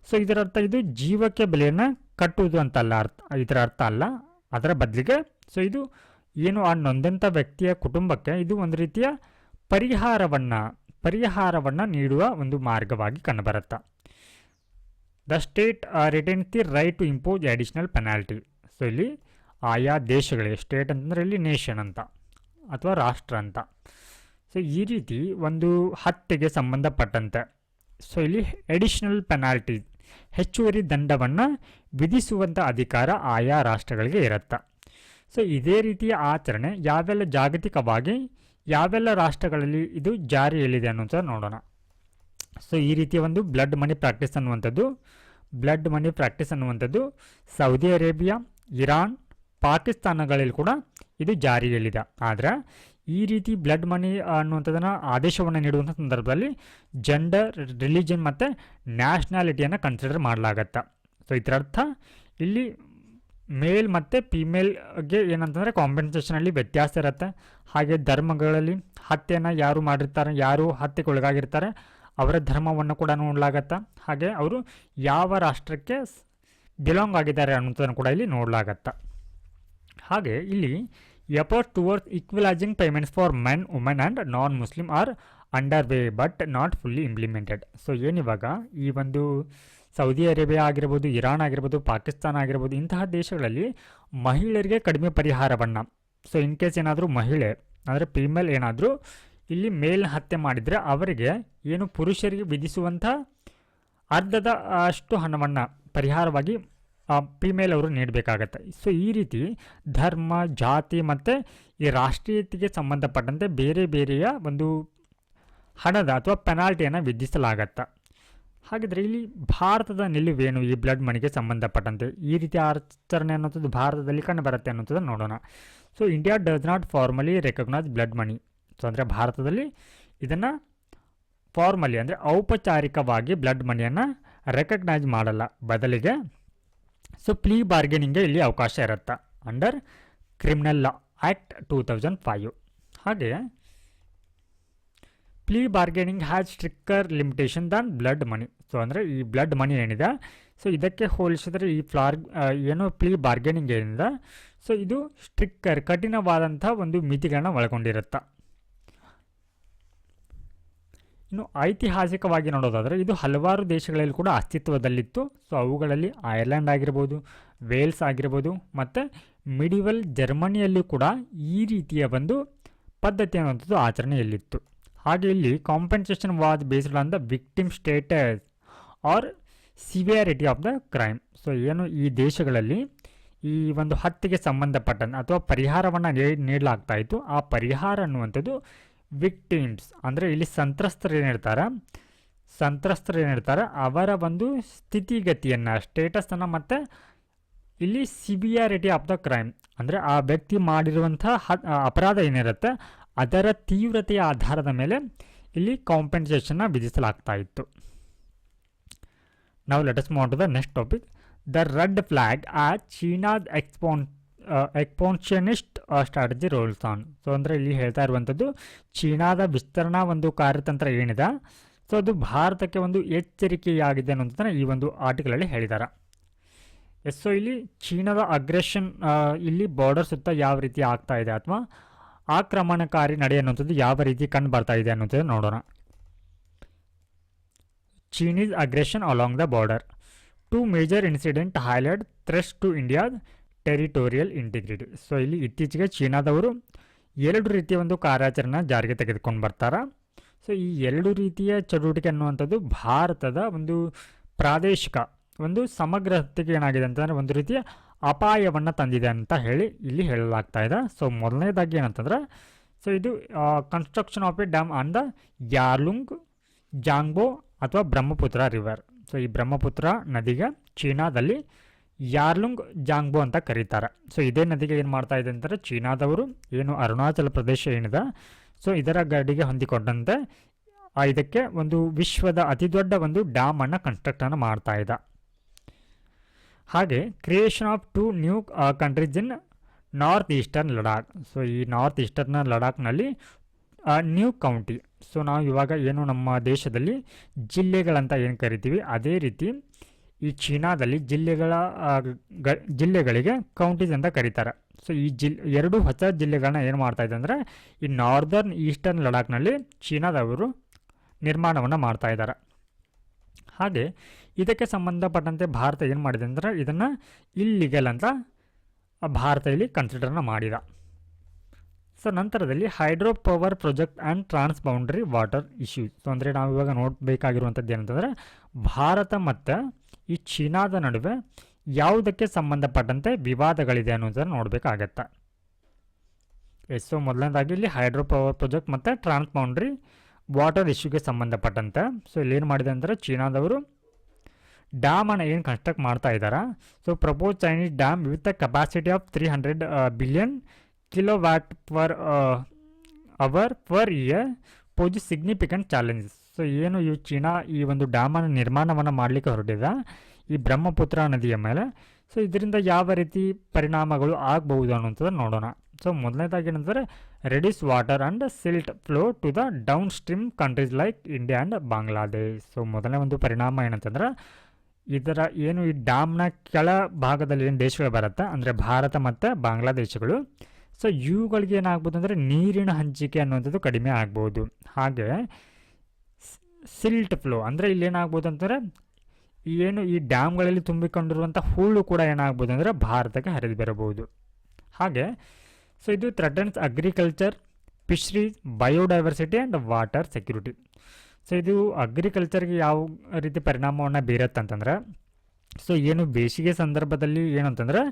ಸೊ ಇದರ ಅರ್ಥ ಇದು ಜೀವಕ್ಕೆ ಬೆಲೆಯನ್ನು ಕಟ್ಟುವುದು ಅಂತಲ್ಲ, ಇದರ ಅರ್ಥ ಅಲ್ಲ. ಅದರ ಬದಲಿಗೆ ಸೊ ಇದು ಏನು ಆ ನೊಂದಂಥ ವ್ಯಕ್ತಿಯ ಕುಟುಂಬಕ್ಕೆ ಇದು ಒಂದು ರೀತಿಯ ಪರಿಹಾರವನ್ನು ನೀಡುವ ಒಂದು ಮಾರ್ಗವಾಗಿ ಕಂಡುಬರುತ್ತೆ. The state retains the right to impose additional penalty. So ಇಲ್ಲಿ ಆಯಾ ದೇಶಗಳಿಗೆ, ಸ್ಟೇಟ್ ಅಂತಂದರೆ ಇಲ್ಲಿ ನೇಷನ್ ಅಂತ ಅಥವಾ ರಾಷ್ಟ್ರ ಅಂತ. ಸೊ ಈ ರೀತಿ ಒಂದು ಹತ್ಯೆಗೆ ಸಂಬಂಧಪಟ್ಟಂತೆ ಸೊ ಇಲ್ಲಿ ಅಡಿಷನಲ್ ಪೆನಾಲ್ಟಿ ಹೆಚ್ಚುವರಿ ದಂಡವನ್ನು ವಿಧಿಸುವಂಥ ಅಧಿಕಾರ ಆಯಾ ರಾಷ್ಟ್ರಗಳಿಗೆ ಇರುತ್ತೆ. ಸೊ ಇದೇ ರೀತಿಯ ಆಚರಣೆ ಜಾಗತಿಕವಾಗಿ ಯಾವೆಲ್ಲ ರಾಷ್ಟ್ರಗಳಲ್ಲಿ ಇದು ಜಾರಿಯಲ್ಲಿದೆ ಅನ್ನೋಂಥ ನೋಡೋಣ. ಸೊ ಈ ರೀತಿಯ ಒಂದು ಬ್ಲಡ್ ಮನಿ ಪ್ರಾಕ್ಟೀಸ್ ಅನ್ನುವಂಥದ್ದು ಸೌದಿ ಅರೇಬಿಯಾ, ಇರಾನ್, ಪಾಕಿಸ್ತಾನಗಳಲ್ಲಿ ಕೂಡ ಇದು ಜಾರಿಯಲ್ಲಿದೆ. ಆದರೆ ಈ ರೀತಿ ಬ್ಲಡ್ ಮನಿ ಅನ್ನುವಂಥದ್ದನ್ನು ಆದೇಶವನ್ನು ನೀಡುವಂಥ ಸಂದರ್ಭದಲ್ಲಿ ಜೆಂಡರ್, ರಿಲಿಜನ್ ಮತ್ತು ನ್ಯಾಷನಾಲಿಟಿಯನ್ನು ಕನ್ಸಿಡರ್ ಮಾಡಲಾಗತ್ತೆ. ಸೊ ಇದರರ್ಥ ಇಲ್ಲಿ ಮೇಲ್ ಮತ್ತು ಫಿಮೇಲ್ಗೆ ಏನಂತಂದರೆ ಕಾಂಪೆನ್ಸೇಷನಲ್ಲಿ ವ್ಯತ್ಯಾಸ ಇರುತ್ತೆ. ಹಾಗೆ ಧರ್ಮಗಳಲ್ಲಿ ಹತ್ಯೆಯನ್ನು ಯಾರು ಮಾಡಿರ್ತಾರೆ, ಯಾರು ಹತ್ಯೆಗೊಳಗಾಗಿರ್ತಾರೆ ಅವರ ಧರ್ಮವನ್ನು ಕೂಡ ನೋಡಲಾಗತ್ತೆ. ಹಾಗೆ ಅವರು ಯಾವ ರಾಷ್ಟ್ರಕ್ಕೆ ಬಿಲಾಂಗ್ ಆಗಿದ್ದಾರೆ ಅನ್ನೋದನ್ನು ಕೂಡ ಇಲ್ಲಿ ನೋಡಲಾಗತ್ತೆ. ಹಾಗೆ ಇಲ್ಲಿ effort towards equalising payments for men, women and non Muslim are under way but not fully implemented. So ಏನಿವಾಗ ಈ ಒಂದು ಸೌದಿ ಅರೇಬಿಯಾ ಆಗಿರ್ಬೋದು, ಇರಾನ್ ಆಗಿರ್ಬೋದು, ಪಾಕಿಸ್ತಾನ ಆಗಿರ್ಬೋದು, ಇಂತಹ ದೇಶಗಳಲ್ಲಿ ಮಹಿಳೆಯರಿಗೆ ಕಡಿಮೆ ಪರಿಹಾರವನ್ನು, ಸೊ ಇನ್ ಕೇಸ್ ಏನಾದರೂ ಮಹಿಳೆ ಅಂದರೆ ಫೀಮೇಲ್ ಏನಾದರೂ ಇಲ್ಲಿ ಮೇಲ್ ಹತ್ಯೆ ಮಾಡಿದರೆ ಅವರಿಗೆ ಏನು ಪುರುಷರಿಗೆ ವಿಧಿಸುವಂಥ ಅರ್ಧದ ಅಷ್ಟು ಹಣವನ್ನು ಪರಿಹಾರವಾಗಿ ಫೀಮೇಲ್ ಅವರು ನೀಡಬೇಕಾಗತ್ತೆ. ಸೊ ಈ ರೀತಿ ಧರ್ಮ, ಜಾತಿ ಮತ್ತು ಈ ರಾಷ್ಟ್ರೀಯತೆಗೆ ಸಂಬಂಧಪಟ್ಟಂತೆ ಬೇರೆ ಬೇರೆಯ ಒಂದು ಹಣದ ಅಥವಾ ಪೆನಾಲ್ಟಿಯನ್ನು ವಿಧಿಸಲಾಗತ್ತೆ. ಹಾಗಿದ್ರೆ ಇಲ್ಲಿ ಭಾರತದ ನಿಲುವೇನು ಈ ಬ್ಲಡ್ ಮನಿಗೆ ಸಂಬಂಧಪಟ್ಟಂತೆ, ಈ ರೀತಿಯ ಆಚರಣೆ ಅನ್ನೋಂಥದ್ದು ಭಾರತದಲ್ಲಿ ಕಂಡುಬರುತ್ತೆ ಅನ್ನೋಂಥದ್ದು ನೋಡೋಣ. So India does not formally recognise blood money. So ಅಂದರೆ ಭಾರತದಲ್ಲಿ ಇದನ್ನು ಫಾರ್ಮಲಿ ಅಂದರೆ ಔಪಚಾರಿಕವಾಗಿ ಬ್ಲಡ್ ಮನಿಯನ್ನು ರೆಕಗ್ನೈಸ್ ಮಾಡಲ್ಲ. ಬದಲಿಗೆ ಸೊ ಪ್ಲೀ ಬಾರ್ಗೇನಿಂಗ್ಗೆ ಇಲ್ಲಿ ಅವಕಾಶ ಇರುತ್ತೆ ಅಂಡರ್ ಕ್ರಿಮಿನಲ್ ಲಾ ಆ್ಯಕ್ಟ್ 2005. ಹಾಗೆ plea bargaining has stricker limitation than blood money. So ಅಂದರೆ ಈ ಬ್ಲಡ್ ಮನಿ ಏನಿದೆ, ಸೊ ಇದಕ್ಕೆ ಹೋಲಿಸಿದರೆ ಈ ಏನು ಪ್ಲೀ ಬಾರ್ಗೇನಿಂಗ್ ಏನಿದೆ, ಸೊ ಇದು ಸ್ಟ್ರಿಕ್ಕರ್ ಕಠಿಣವಾದಂಥ ಒಂದು ಮಿತಿಗಳನ್ನ ಒಳಗೊಂಡಿರುತ್ತೆ. ಇನ್ನು ಐತಿಹಾಸಿಕವಾಗಿ ನೋಡೋದಾದರೆ ಇದು ಹಲವಾರು ದೇಶಗಳಲ್ಲಿ ಕೂಡ ಅಸ್ತಿತ್ವದಲ್ಲಿತ್ತು. ಸೊ ಅವುಗಳಲ್ಲಿ ಐರ್ಲೆಂಡ್ ಆಗಿರ್ಬೋದು, ವೇಲ್ಸ್ ಆಗಿರ್ಬೋದು ಮತ್ತು ಮಿಡಿವಲ್ ಜರ್ಮನಿಯಲ್ಲೂ ಕೂಡ ಈ ರೀತಿಯ ಒಂದು ಪದ್ಧತಿ ಅನ್ನುವಂಥದ್ದು ಆಚರಣೆಯಲ್ಲಿತ್ತು. ಹಾಗೆ ಇಲ್ಲಿ compensation was based on the victim status or severity of the crime. So ಏನು ಈ ದೇಶಗಳಲ್ಲಿ ಈ ಒಂದು ಹತ್ಯೆಗೆ ಸಂಬಂಧಪಟ್ಟಂತೆ ಅಥವಾ ಪರಿಹಾರವನ್ನು ನೀಡಲಾಗ್ತಾ ಇತ್ತು, ಆ ಪರಿಹಾರ ಅನ್ನುವಂಥದ್ದು ವಿಕ್ಟಿಮ್ಸ್ ಅಂದರೆ ಇಲ್ಲಿ ಸಂತ್ರಸ್ತರು ಏನಿರ್ತಾರೆ ಅವರ ಒಂದು ಸ್ಥಿತಿಗತಿಯನ್ನು, ಸ್ಟೇಟಸನ್ನು ಮತ್ತು ಇಲ್ಲಿ ಸಿವಿಯಾರಿಟಿ ಆಫ್ ದ ಕ್ರೈಮ್ ಅಂದರೆ ಆ ವ್ಯಕ್ತಿ ಮಾಡಿರುವಂಥ ಅಪರಾಧ ಏನಿರುತ್ತೆ ಅದರ ತೀವ್ರತೆಯ ಆಧಾರದ ಮೇಲೆ ಇಲ್ಲಿ ಕಾಂಪೆನ್ಸೇಷನ್ನ ವಿಧಿಸಲಾಗ್ತಾ ಇತ್ತು. ನಾವು let us move on to the next topic, the red flag as ಚೀನಾದ expansionist strategy rolls on. So ಅಂದರೆ ಇಲ್ಲಿ ಹೇಳ್ತಾ ಇರುವಂಥದ್ದು ಚೀನಾದ ವಿಸ್ತರಣಾ ಒಂದು ಕಾರ್ಯತಂತ್ರ ಏನಿದೆ, ಸೊ ಅದು ಭಾರತಕ್ಕೆ ಒಂದು ಎಚ್ಚರಿಕೆಯಾಗಿದೆ ಅನ್ನೋದನ್ನು ಈ ಒಂದು ಆರ್ಟಿಕಲಲ್ಲಿ ಹೇಳಿದ್ದಾರೆ. ಸೊ ಇಲ್ಲಿ ಚೀನಾದ ಅಗ್ರೆಷನ್ ಇಲ್ಲಿ ಬಾರ್ಡರ್ ಸುತ್ತ ಯಾವ ರೀತಿ ಆಗ್ತಾ ಇದೆ ಅಥವಾ ಆಕ್ರಮಣಕಾರಿ ನಡೆ ಅನ್ನುವಂಥದ್ದು ಯಾವ ರೀತಿ ಕಂಡು ಬರ್ತಾ ಇದೆ ಅನ್ನೋಂಥದ್ದು ನೋಡೋಣ. Chinese aggression along the border to major incident highlight threats to ಇಂಡಿಯಾದ ಟೆರಿಟೋರಿಯಲ್ ಇಂಟಿಗ್ರಿಟಿ. ಸೊ ಇಲ್ಲಿ ಇತ್ತೀಚೆಗೆ ಚೀನಾದವರು 2 ರೀತಿಯ ಒಂದು ಕಾರ್ಯಾಚರಣೆ ಜಾರಿಗೆ ತೆಗೆದುಕೊಂಡು ಬರ್ತಾರೆ. ಸೊ ಈ 2 ರೀತಿಯ ಚಟುವಟಿಕೆ ಅನ್ನುವಂಥದ್ದು ಭಾರತದ ಒಂದು ಪ್ರಾದೇಶಿಕ ಒಂದು ಸಮಗ್ರತೆಗೆ ಏನಾಗಿದೆ ಅಂತಂದರೆ ಒಂದು ರೀತಿಯ ಅಪಾಯವನ್ನು ತಂದಿದೆ ಅಂತ ಹೇಳಿ ಇಲ್ಲಿ ಹೇಳಲಾಗ್ತಾ ಇದೆ. ಸೊ ಮೊದಲನೇದಾಗಿ ಏನಂತಂದ್ರೆ ಸೊ ಇದು construction of a dam on the Yarlung Zangbo ಅಥವಾ ಬ್ರಹ್ಮಪುತ್ರ ರಿವರ್. ಸೊ ಈ ಬ್ರಹ್ಮಪುತ್ರ ನದಿಗೆ ಚೀನಾದಲ್ಲಿ ಯಾರ್ಲುಂಗ್ ಜಾಂಗ್ಬೋ ಅಂತ ಕರೀತಾರೆ. ಸೊ ಇದೇ ನದಿಗೆ ಏನು ಮಾಡ್ತಾ ಇದೆ ಅಂತಂದರೆ ಚೀನಾದವರು ಏನು ಅರುಣಾಚಲ ಪ್ರದೇಶ ಏನಿದೆ ಸೊ ಇದರ ಗಡಿಗೆ ಹೊಂದಿಕೊಂಡಂತೆ ಇದಕ್ಕೆ ಒಂದು ವಿಶ್ವದ ಅತಿ ದೊಡ್ಡ ಒಂದು ಡ್ಯಾಮನ್ನು ಕನ್ಸ್ಟ್ರಕ್ಟನ್ನು ಮಾಡ್ತಾ ಇದೆ. ಹಾಗೆ creation of 2 new countries in north eastern Ladakh. So ಈ ನಾರ್ತ್ ಈಸ್ಟರ್ನ್ ಲಡಾಖ್ನಲ್ಲಿ ನ್ಯೂ ಕೌಂಟಿ. ಸೊ ನಾವು ಇವಾಗ ಏನು ನಮ್ಮ ದೇಶದಲ್ಲಿ ಜಿಲ್ಲೆಗಳಂತ ಏನು ಕರಿತೀವಿ ಅದೇ ರೀತಿ ಈ ಚೀನಾದಲ್ಲಿ ಜಿಲ್ಲೆಗಳಿಗೆ ಕೌಂಟೀಸ್ ಅಂತ ಕರೀತಾರೆ. ಸೊ ಈ 2 ಹೊಸ ಜಿಲ್ಲೆಗಳನ್ನ ಏನು ಮಾಡ್ತಾ ಇದೆ ಅಂದರೆ ಈ ನಾರ್ದರ್ನ್ ಈಸ್ಟರ್ನ್ ಲಡಾಖ್ನಲ್ಲಿ ಚೀನಾದವರು ನಿರ್ಮಾಣವನ್ನು ಮಾಡ್ತಾ ಇದ್ದಾರೆ. ಹಾಗೆ ಇದಕ್ಕೆ ಸಂಬಂಧಪಟ್ಟಂತೆ ಭಾರತ ಏನು ಮಾಡಿದೆ ಅಂದರೆ ಇದನ್ನು ಇಲ್ಲಿಗಲ್ ಅಂತ ಭಾರತ ಇಲ್ಲಿ ಕನ್ಸಿಡರ್ನ ಮಾಡಿದ. ಸೊ ನಂತರದಲ್ಲಿ hydropower project and transboundary water issues. So ಅಂದರೆ ನಾವು ಇವಾಗ ನೋಡಬೇಕಾಗಿರುವಂಥದ್ದು ಏನಂತಂದರೆ ಭಾರತ ಮತ್ತು ಈ ಚೀನಾದ ನಡುವೆ ಯಾವುದಕ್ಕೆ ಸಂಬಂಧಪಟ್ಟಂತೆ ವಿವಾದಗಳಿದೆ ಅನ್ನೋದನ್ನು ನೋಡಬೇಕಾಗತ್ತೆ. ಸೊ ಮೊದಲನೇದಾಗಿ ಇಲ್ಲಿ ಹೈಡ್ರೋ ಪವರ್ ಪ್ರಾಜೆಕ್ಟ್ ಮತ್ತು ಟ್ರಾನ್ಸ್ ಬೌಂಡ್ರಿ ವಾಟರ್ ಇಶ್ಯೂಗೆ ಸಂಬಂಧಪಟ್ಟಂತೆ ಸೊ ಇಲ್ಲೇನು ಮಾಡಿದೆ ಅಂದರೆ ಚೀನಾದವರು ಡ್ಯಾಮನ್ನು ಏನು ಕನ್ಸ್ಟ್ರಕ್ಟ್ ಮಾಡ್ತಾ ಇದ್ದಾರೆ. So proposed Chinese dam with a capacity of 300 billion kilowatt per hour per year poses significant challenges. So ಏನು ಈ ಚೀನಾ ಈ ಒಂದು ಡ್ಯಾಮನ್ನು ನಿರ್ಮಾಣವನ್ನು ಮಾಡಲಿಕ್ಕೆ ಹೊರಟಿದೆ ಈ ಬ್ರಹ್ಮಪುತ್ರ ನದಿಯ ಮೇಲೆ. ಸೊ ಇದರಿಂದ ಯಾವ ರೀತಿ ಪರಿಣಾಮಗಳು ಆಗಬಹುದು ಅನ್ನೋಂಥದ್ದು ನೋಡೋಣ. ಸೊ ಮೊದಲನೇದಾಗಿ ಏನಂದರೆ reduce water and silt flow to the downstream countries like India and Bangladesh. So ಮೊದಲನೇ ಒಂದು ಪರಿಣಾಮ ಏನಂತಂದ್ರೆ ಇದರ ಏನು ಈ ಡ್ಯಾಮ್ನ ಕೆಳ ಭಾಗದಲ್ಲಿ ಏನು ದೇಶಗಳು ಬರುತ್ತೆ ಅಂದರೆ ಭಾರತ ಮತ್ತು ಬಾಂಗ್ಲಾದೇಶಗಳು ಸೊ ಇವುಗಳಿಗೆ ಏನಾಗ್ಬೋದು ಅಂದರೆ ನೀರಿನ ಹಂಚಿಕೆ ಅನ್ನುವಂಥದ್ದು ಕಡಿಮೆ ಆಗ್ಬೋದು. ಹಾಗೆ ಸಿಲ್ಟ್ ಫ್ಲೋ ಅಂದರೆ ಇಲ್ಲೇನಾಗ್ಬೋದು ಅಂತಂದರೆ ಏನು ಈ ಡ್ಯಾಮ್ಗಳಲ್ಲಿ ತುಂಬಿಕೊಂಡಿರುವಂಥ ಹೂಳು ಕೂಡ ಏನಾಗ್ಬೋದು ಅಂದರೆ ಭಾರತಕ್ಕೆ ಹರಿದು ಬರಬಹುದು. ಹಾಗೆ ಸೊ ಇದು threatens agriculture, fisheries, biodiversity and water security. So ಇದು ಅಗ್ರಿಕಲ್ಚರ್ಗೆ ಯಾವ ರೀತಿ ಪರಿಣಾಮವನ್ನು ಬೀರತ್ತಂತಂದ್ರೆ ಸೊ ಏನು ಬೇಸಿಗೆ ಸಂದರ್ಭದಲ್ಲಿ ಏನಂತಂದರೆ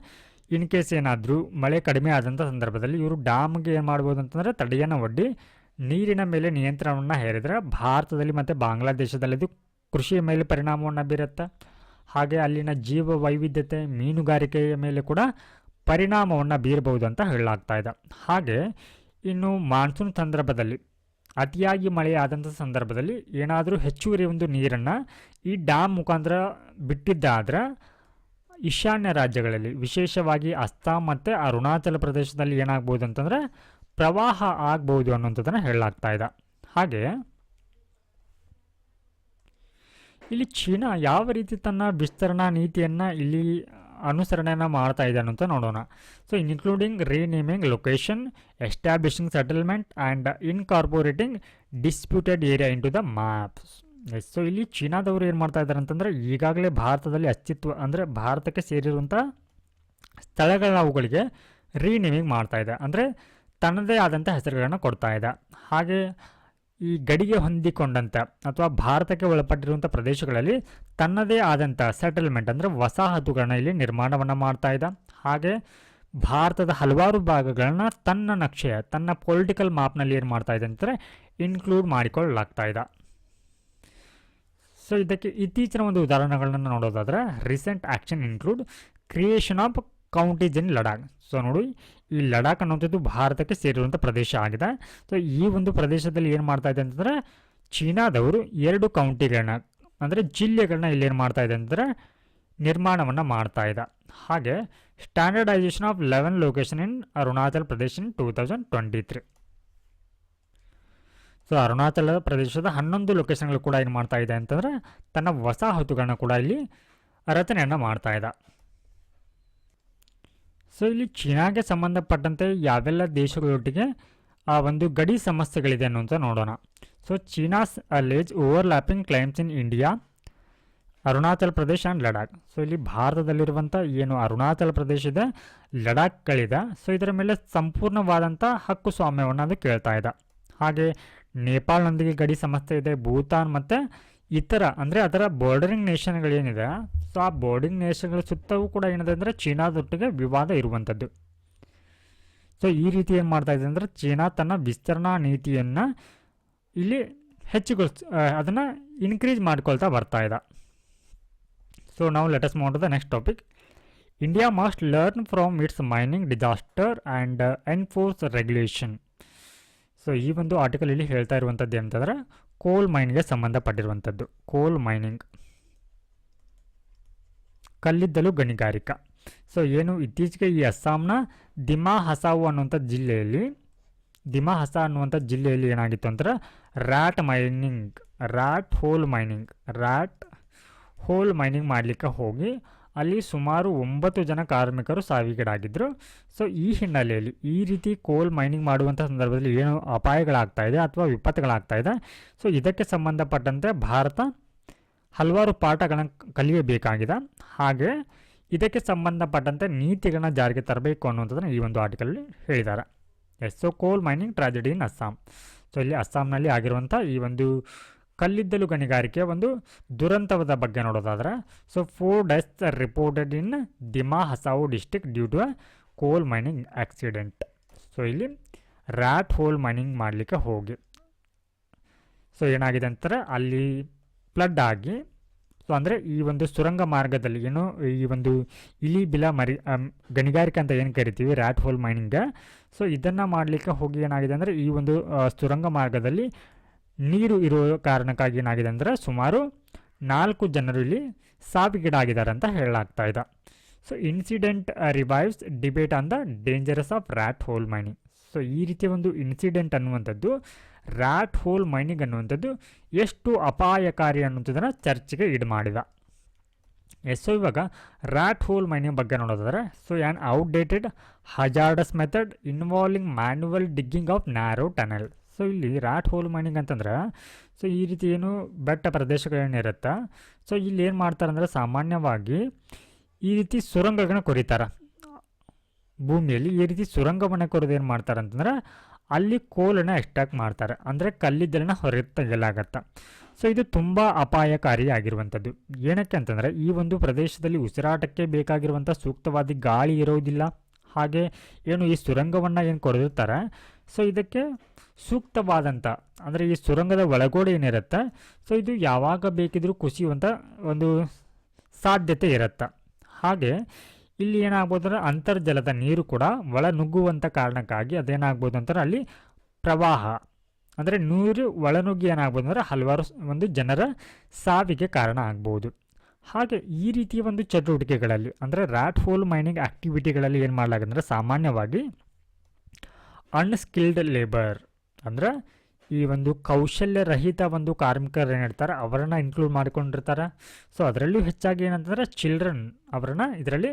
ಇನ್ ಕೇಸ್ ಏನಾದರೂ ಮಳೆ ಕಡಿಮೆ ಆದಂಥ ಸಂದರ್ಭದಲ್ಲಿ ಇವರು ಡ್ಯಾಮ್ಗೆ ಏನು ಮಾಡ್ಬೋದು ಅಂತಂದರೆ ತಡೆಯನ್ನು ಒಡ್ಡಿ ನೀರಿನ ಮೇಲೆ ನಿಯಂತ್ರಣವನ್ನು ಹೇರಿದರೆ ಭಾರತದಲ್ಲಿ ಮತ್ತು ಬಾಂಗ್ಲಾದೇಶದಲ್ಲಿ ಇದು ಕೃಷಿಯ ಮೇಲೆ ಪರಿಣಾಮವನ್ನು ಬೀರುತ್ತೆ. ಹಾಗೆ ಅಲ್ಲಿನ ಜೀವ ವೈವಿಧ್ಯತೆ, ಮೀನುಗಾರಿಕೆಯ ಮೇಲೆ ಕೂಡ ಪರಿಣಾಮವನ್ನು ಬೀರಬಹುದು ಅಂತ ಹೇಳಲಾಗ್ತಾ ಇದೆ. ಹಾಗೆ ಇನ್ನು ಮಾನ್ಸೂನ್ ಸಂದರ್ಭದಲ್ಲಿ ಅತಿಯಾಗಿ ಮಳೆ ಆದಂಥ ಸಂದರ್ಭದಲ್ಲಿ ಏನಾದರೂ ಹೆಚ್ಚುವರಿ ಒಂದು ನೀರನ್ನು ಈ ಡ್ಯಾಮ್ ಮುಖಾಂತರ ಬಿಟ್ಟಿದ್ದಾದ್ರೆ ಈಶಾನ್ಯ ರಾಜ್ಯಗಳಲ್ಲಿ ವಿಶೇಷವಾಗಿ ಅಸ್ಸಾಂ ಮತ್ತು ಅರುಣಾಚಲ ಪ್ರದೇಶದಲ್ಲಿ ಏನಾಗ್ಬೋದು ಅಂತಂದರೆ ಪ್ರವಾಹ ಆಗ್ಬೋದು ಅನ್ನೋಂಥದ್ದನ್ನು ಹೇಳಲಾಗ್ತಾ ಇದೆ. ಹಾಗೆ ಇಲ್ಲಿ ಚೀನಾ ಯಾವ ರೀತಿ ತನ್ನ ವಿಸ್ತರಣಾ ನೀತಿಯನ್ನು ಇಲ್ಲಿ ಅನುಸರಣೆಯನ್ನು ಮಾಡ್ತಾ ಇದೆ ಅಂತ ನೋಡೋಣ. So including renaming location, establishing settlement and incorporating disputed area into the maps. So ಇಲ್ಲಿ ಚೀನಾದವರು ಏನು ಮಾಡ್ತಾ ಇದ್ದಾರೆ ಅಂತಂದರೆ ಈಗಾಗಲೇ ಭಾರತದಲ್ಲಿ ಅಸ್ತಿತ್ವ ಅಂದರೆ ಭಾರತಕ್ಕೆ ಸೇರಿರುವಂಥ ಸ್ಥಳಗಳನ್ನ ಅವುಗಳಿಗೆ ರೀನೇಮಿಂಗ್ ಮಾಡ್ತಾ ಇದೆ, ಅಂದರೆ ತನ್ನದೇ ಆದಂಥ ಹೆಸರುಗಳನ್ನು ಕೊಡ್ತಾ ಇದೆ. ಹಾಗೆ ಈ ಗಡಿಗೆ ಹೊಂದಿಕೊಂಡಂಥ ಅಥವಾ ಭಾರತಕ್ಕೆ ಒಳಪಟ್ಟಿರುವಂಥ ಪ್ರದೇಶಗಳಲ್ಲಿ ತನ್ನದೇ ಆದಂಥ ಸೆಟಲ್ಮೆಂಟ್ ಅಂದರೆ ವಸಾಹತುಗಳನ್ನ ಇಲ್ಲಿ ನಿರ್ಮಾಣವನ್ನು ಮಾಡ್ತಾ ಇದೆ. ಹಾಗೆ ಭಾರತದ ಹಲವಾರು ಭಾಗಗಳನ್ನ ತನ್ನ ನಕ್ಷೆಯ ತನ್ನ ಪೊಲಿಟಿಕಲ್ ಮ್ಯಾಪ್ನಲ್ಲಿ ಏನು ಮಾಡ್ತಾ ಇದೆ ಅಂತಂದರೆ ಇನ್ಕ್ಲೂಡ್ ಮಾಡಿಕೊಳ್ಳಲಾಗ್ತಾ ಇದೆ. ಸೊ ಇದಕ್ಕೆ ಇತ್ತೀಚಿನ ಒಂದು ಉದಾಹರಣೆಗಳನ್ನು ನೋಡೋದಾದರೆ recent action include creation of counties in Ladakh. So ನೋಡಿ, ಈ ಲಡಾಖ್ ಅನ್ನೋಂಥದ್ದು ಭಾರತಕ್ಕೆ ಸೇರಿರುವಂಥ ಪ್ರದೇಶ ಆಗಿದೆ. ಸೊ ಈ ಒಂದು ಪ್ರದೇಶದಲ್ಲಿ ಏನು ಮಾಡ್ತಾ ಇದೆ ಅಂತಂದರೆ ಚೀನಾದವರು 2 ಕೌಂಟಿಗಳನ್ನ ಅಂದರೆ ಜಿಲ್ಲೆಗಳನ್ನ ಇಲ್ಲಿ ಏನು ಮಾಡ್ತಾ ಇದೆ ಅಂತಂದರೆ ನಿರ್ಮಾಣವನ್ನು ಮಾಡ್ತಾ ಇದೆ. ಹಾಗೆ standardisation of 11 location in Arunachal Pradesh in 2023. So Arunachal ಪ್ರದೇಶದ 11 ಲೊಕೇಶನ್ಗಳು ಕೂಡ ಏನು ಮಾಡ್ತಾ ಇದೆ ಅಂತಂದರೆ ತನ್ನ ವಸಾಹತುಗಳನ್ನ ಕೂಡ ಇಲ್ಲಿ ರಚನೆಯನ್ನು ಮಾಡ್ತಾ ಇದೆ. ಸೊ ಇಲ್ಲಿ ಚೀನಾಗೆ ಸಂಬಂಧಪಟ್ಟಂತೆ ಯಾವೆಲ್ಲ ದೇಶಗಳೊಟ್ಟಿಗೆ ಆ ಒಂದು ಗಡಿ ಸಮಸ್ಯೆಗಳಿದೆ ಅನ್ನೋಂಥ ನೋಡೋಣ. So China's allege overlapping claims in India Arunachal Pradesh and Ladakh. So ಇಲ್ಲಿ ಭಾರತದಲ್ಲಿರುವಂಥ ಏನು ಅರುಣಾಚಲ್ ಪ್ರದೇಶ ಇದೆ, ಲಡಾಖ್ಗಳಿದೆ, ಸೊ ಇದರ ಮೇಲೆ ಸಂಪೂರ್ಣವಾದಂಥ ಹಕ್ಕು ಸ್ವಾಮ್ಯವನ್ನು ಅದು ಕೇಳ್ತಾ ಇದೆ. ಹಾಗೆ ನೇಪಾಳನೊಂದಿಗೆ ಗಡಿ ಸಮಸ್ಯೆ ಇದೆ, ಭೂತಾನ್ ಮತ್ತು ಇತರ ಅಂದರೆ ಅದರ ಬಾರ್ಡರಿಂಗ್ ನೇಷನ್ಗಳೇನಿದೆ, ಸೊ ಆ ಬಾರ್ಡರಿಂಗ್ ನೇಷನ್ಗಳ ಸುತ್ತವೂ ಕೂಡ ಏನಿದೆ ಅಂದರೆ ಚೀನಾದೊಟ್ಟಿಗೆ ವಿವಾದ ಇರುವಂಥದ್ದು. ಸೊ ಈ ರೀತಿ ಏನು ಮಾಡ್ತಾ ಇದೆ ಅಂದರೆ ಚೀನಾ ತನ್ನ ವಿಸ್ತರಣಾ ನೀತಿಯನ್ನು ಇಲ್ಲಿ ಅದನ್ನು ಇನ್ಕ್ರೀಸ್ ಮಾಡ್ಕೊಳ್ತಾ ಬರ್ತಾ ಇದೆ. ಸೊ ನಾವು let us move to the next topic. India must learn from its mining disaster and enforce regulation. So ಈ ಒಂದು ಆರ್ಟಿಕಲ್ ಇಲ್ಲಿ ಹೇಳ್ತಾ ಇರುವಂಥದ್ದು ಏನಂತಂದರೆ ಕೋಲ್ ಮೈನ್ಗೆ ಸಂಬಂಧಪಟ್ಟಿರುವಂಥದ್ದು. ಕೋಲ್ ಮೈನಿಂಗ್, ಕಲ್ಲಿದ್ದಲು ಗಣಿಗಾರಿಕಾ. ಸೊ ಏನು ಇತ್ತೀಚೆಗೆ ಈ ಅಸ್ಸಾಂನ ದಿಮಾ ಹಸಾವು ಅನ್ನುವಂಥ ಜಿಲ್ಲೆಯಲ್ಲಿ ಏನಾಗಿತ್ತು ಅಂದ್ರೆ ರ್ಯಾಟ್ ಹೋಲ್ ಮೈನಿಂಗ್ ಮಾಡಲಿಕ್ಕೆ ಹೋಗಿ ಅಲ್ಲಿ ಸುಮಾರು 9 ಜನ ಕಾರ್ಮಿಕರು ಸಾವಿಗೀಡಾಗಿದ್ದರು. ಸೊ ಈ ಹಿನ್ನೆಲೆಯಲ್ಲಿ ಈ ರೀತಿ ಕೋಲ್ ಮೈನಿಂಗ್ ಮಾಡುವಂಥ ಸಂದರ್ಭದಲ್ಲಿ ಏನು ಅಪಾಯಗಳಾಗ್ತಾ ಇದೆ ಅಥವಾ ವಿಪತ್ತುಗಳಾಗ್ತಾ ಇದೆ, ಸೊ ಇದಕ್ಕೆ ಸಂಬಂಧಪಟ್ಟಂತೆ ಭಾರತ ಹಲವಾರು ಪಾಠಗಳನ್ನು ಕಲಿಯಬೇಕಾಗಿದೆ. ಹಾಗೆ ಇದಕ್ಕೆ ಸಂಬಂಧಪಟ್ಟಂತೆ ನೀತಿಗಳನ್ನ ಜಾರಿಗೆ ತರಬೇಕು ಅನ್ನುವಂಥದ್ದನ್ನು ಈ ಒಂದು ಆರ್ಟಿಕಲಲ್ಲಿ ಹೇಳಿದ್ದಾರೆ. ಸೊ ಕೋಲ್ ಮೈನಿಂಗ್ ಟ್ರಾಜಿಡಿ ಇನ್ ಅಸ್ಸಾಂ. ಸೊ ಇಲ್ಲಿ ಅಸ್ಸಾಂನಲ್ಲಿ ಆಗಿರುವಂಥ ಈ ಒಂದು ಕಲ್ಲಿದ್ದಲು ಗಣಿಗಾರಿಕೆ ಒಂದು ದುರಂತದ ಬಗ್ಗೆ ನೋಡೋದಾದ್ರೆ, so 4 deaths reported in Dima Hasao district due to coal mining accident. So ಇಲ್ಲಿ ರ್ಯಾಟ್ ಹೋಲ್ ಮೈನಿಂಗ್ ಮಾಡಲಿಕ್ಕೆ ಹೋಗಿ ಸೊ ಏನಾಗಿದೆ ಅಂತಾರೆ ಅಲ್ಲಿ ಫ್ಲಡ್ ಆಗಿ, ಸೊ ಅಂದರೆ ಈ ಒಂದು ಸುರಂಗ ಮಾರ್ಗದಲ್ಲಿ ಏನು ಈ ಒಂದು ಇಲಿ ಬಿಲ ಗಣಿಗಾರಿಕೆ ಅಂತ ಏನು ಕರಿತೀವಿ ರ್ಯಾಟ್ ಹೋಲ್ ಮೈನಿಂಗ್, ಸೊ ಇದನ್ನು ಮಾಡಲಿಕ್ಕೆ ಹೋಗಿ ಏನಾಗಿದೆ ಅಂದರೆ ಈ ಒಂದು ಸುರಂಗ ಮಾರ್ಗದಲ್ಲಿ ನೀರು ಇರುವ ಕಾರಣಕ್ಕಾಗಿ ಏನಾಗಿದೆ ಅಂದರೆ ಸುಮಾರು 4 ಜನರು ಇಲ್ಲಿ ಸಾವಿಗೀಡಾಗಿದ್ದಾರೆ ಅಂತ ಹೇಳಲಾಗ್ತಾ ಇದೆ. So incident revives debate on the dangerous of rat hole mining. So ಈ ರೀತಿಯ ಒಂದು ಇನ್ಸಿಡೆಂಟ್ ಅನ್ನುವಂಥದ್ದು ರ್ಯಾಟ್ ಹೋಲ್ ಮೈನಿಂಗ್ ಅನ್ನುವಂಥದ್ದು ಎಷ್ಟು ಅಪಾಯಕಾರಿ ಅನ್ನುವಂಥದ್ದನ್ನು ಚರ್ಚೆಗೆ ಈಡು ಮಾಡಿದ. ಸೊ ಇವಾಗ ರ್ಯಾಟ್ ಹೋಲ್ ಮೈನಿಂಗ್ ಬಗ್ಗೆ ನೋಡೋದಾದ್ರೆ, so an outdated hazardous method involving manual digging of narrow tunnel. So ಇಲ್ಲಿ ರ್ಯಾಟ್ ಹೋಲ್ ಮೈನಿಂಗ್ ಅಂತಂದ್ರೆ ಸೊ ಈ ರೀತಿ ಏನು ಬೆಟ್ಟ ಪ್ರದೇಶಗಳೇನಿರುತ್ತೆ, ಸೊ ಇಲ್ಲಿ ಏನು ಮಾಡ್ತಾರೆ ಅಂದರೆ ಸಾಮಾನ್ಯವಾಗಿ ಈ ರೀತಿ ಸುರಂಗಗಳನ್ನ ಕೊರಿತಾರೆ ಭೂಮಿಯಲ್ಲಿ. ಈ ರೀತಿ ಸುರಂಗವನ್ನು ಕೊರೆದು ಏನು ಮಾಡ್ತಾರೆ ಅಂತಂದ್ರೆ ಅಲ್ಲಿ ಕೋಲನ್ನು ಎಕ್ಸ್ಟ್ರಾಕ್ಟ್ ಮಾಡ್ತಾರೆ, ಅಂದರೆ ಕಲ್ಲಿದ್ದಲನ್ನ ಹೊರಗೆ ತೆಗೆಯಲಾಗತ್ತೆ. ಸೊ ಇದು ತುಂಬ ಅಪಾಯಕಾರಿಯಾಗಿರುವಂಥದ್ದು. ಏನಕ್ಕೆ ಅಂತಂದರೆ ಈ ಒಂದು ಪ್ರದೇಶದಲ್ಲಿ ಉಸಿರಾಟಕ್ಕೆ ಬೇಕಾಗಿರುವಂಥ ಸೂಕ್ತವಾದ ಗಾಳಿ ಇರೋದಿಲ್ಲ. ಹಾಗೆ ಏನು ಈ ಸುರಂಗವನ್ನು ಏನು ಕೊರೆದಿರ್ತಾರೆ, ಸೊ ಇದಕ್ಕೆ ಸೂಕ್ತವಾದಂಥ ಅಂದರೆ ಈ ಸುರಂಗದ ಒಳಗೋಡೆ ಏನಿರುತ್ತೆ, ಸೊ ಇದು ಯಾವಾಗ ಬೇಕಿದ್ರೂ ಕುಸಿಯುವಂಥ ಒಂದು ಸಾಧ್ಯತೆ ಇರುತ್ತೆ. ಹಾಗೆ ಇಲ್ಲಿ ಏನಾಗ್ಬೋದು ಅಂದರೆ ಅಂತರ್ಜಲದ ನೀರು ಕೂಡ ಒಳ ನುಗ್ಗುವಂಥ ಕಾರಣಕ್ಕಾಗಿ ಅದೇನಾಗ್ಬೋದು ಅಂತಾರೆ ಅಲ್ಲಿ ಪ್ರವಾಹ ಅಂದರೆ ನೀರು ಒಳನುಗ್ಗಿ ಏನಾಗ್ಬೋದು ಅಂದರೆ ಹಲವಾರು ಒಂದು ಜನರ ಸಾವಿಗೆ ಕಾರಣ ಆಗ್ಬೋದು. ಹಾಗೆ ಈ ರೀತಿಯ ಒಂದು ಚಟುವಟಿಕೆಗಳಲ್ಲಿ ಅಂದರೆ ರ್ಯಾಟ್ ಹೋಲ್ ಮೈನಿಂಗ್ ಆ್ಯಕ್ಟಿವಿಟಿಗಳಲ್ಲಿ ಏನು ಮಾಡಲಾಗಂದ್ರೆ ಸಾಮಾನ್ಯವಾಗಿ ಅನ್ಸ್ಕಿಲ್ಡ್ ಲೇಬರ್ ಅಂದರೆ ಈ ಒಂದು ಕೌಶಲ್ಯರಹಿತ ಒಂದು ಕಾರ್ಮಿಕರು ಏನಿರ್ತಾರೆ ಅವರನ್ನು ಇನ್ಕ್ಲೂಡ್ ಮಾಡಿಕೊಂಡಿರ್ತಾರೆ. ಸೊ ಅದರಲ್ಲೂ ಹೆಚ್ಚಾಗಿ ಏನಂತಂದರೆ ಚಿಲ್ಡ್ರನ್ ಅವರನ್ನು ಇದರಲ್ಲಿ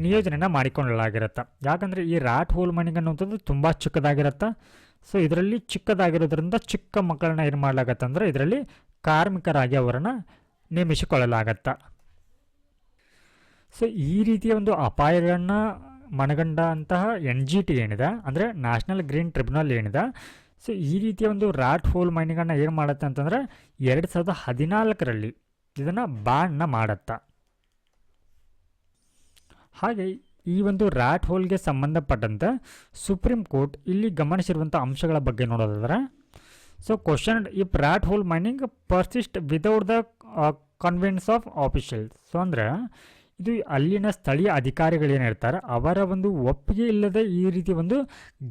ನಿಯೋಜನೆಯನ್ನು ಮಾಡಿಕೊಳ್ಳಲಾಗಿರುತ್ತೆ. ಯಾಕಂದರೆ ಈ ರ್ಯಾಟ್ ಹೋಲ್ ಮೈನಿಂಗ್ ಅನ್ನುವಂಥದ್ದು ತುಂಬ ಚಿಕ್ಕದಾಗಿರುತ್ತೆ. ಸೊ ಇದರಲ್ಲಿ ಚಿಕ್ಕದಾಗಿರೋದ್ರಿಂದ ಚಿಕ್ಕ ಮಕ್ಕಳನ್ನ ಏನು ಮಾಡಲಾಗತ್ತೆ ಅಂದರೆ ಇದರಲ್ಲಿ ಕಾರ್ಮಿಕರಾಗಿ ಅವರನ್ನು ನೇಮಿಸಿಕೊಳ್ಳಲಾಗತ್ತೆ. ಸೊ ಈ ರೀತಿಯ ಒಂದು ಅಪಾಯಗಳನ್ನು ಮನಗಂಡಂತಹ NGT ಏನಿದೆ ಅಂದರೆ ನ್ಯಾಷನಲ್ ಗ್ರೀನ್ ಟ್ರಿಬ್ಯುನಲ್ ಏನಿದೆ, ಸೊ ಈ ರೀತಿಯ ಒಂದು ರ್ಯಾಟ್ ಹೋಲ್ ಮೈನಿಂಗನ್ನು ಏನು ಮಾಡುತ್ತೆ ಅಂತಂದರೆ 2014ರಲ್ಲಿ ಇದನ್ನು ಬ್ಯಾನ್ನ ಮಾಡುತ್ತೆ. ಹಾಗೆ ಈ ಒಂದು ರ್ಯಾಟ್ ಹೋಲ್ಗೆ ಸಂಬಂಧಪಟ್ಟಂತೆ ಸುಪ್ರೀಂ ಕೋರ್ಟ್ ಇಲ್ಲಿ ಗಮನಿಸಿರುವಂಥ ಅಂಶಗಳ ಬಗ್ಗೆ ನೋಡೋದಾದರೆ, so questioned if rat hole mining persist without the connivance of officials. So ಅಂದರೆ ಇದು ಅಲ್ಲಿನ ಸ್ಥಳೀಯ ಅಧಿಕಾರಿಗಳೇನಿರ್ತಾರೆ ಅವರ ಒಂದು ಒಪ್ಪಿಗೆ ಇಲ್ಲದೆ ಈ ರೀತಿ ಒಂದು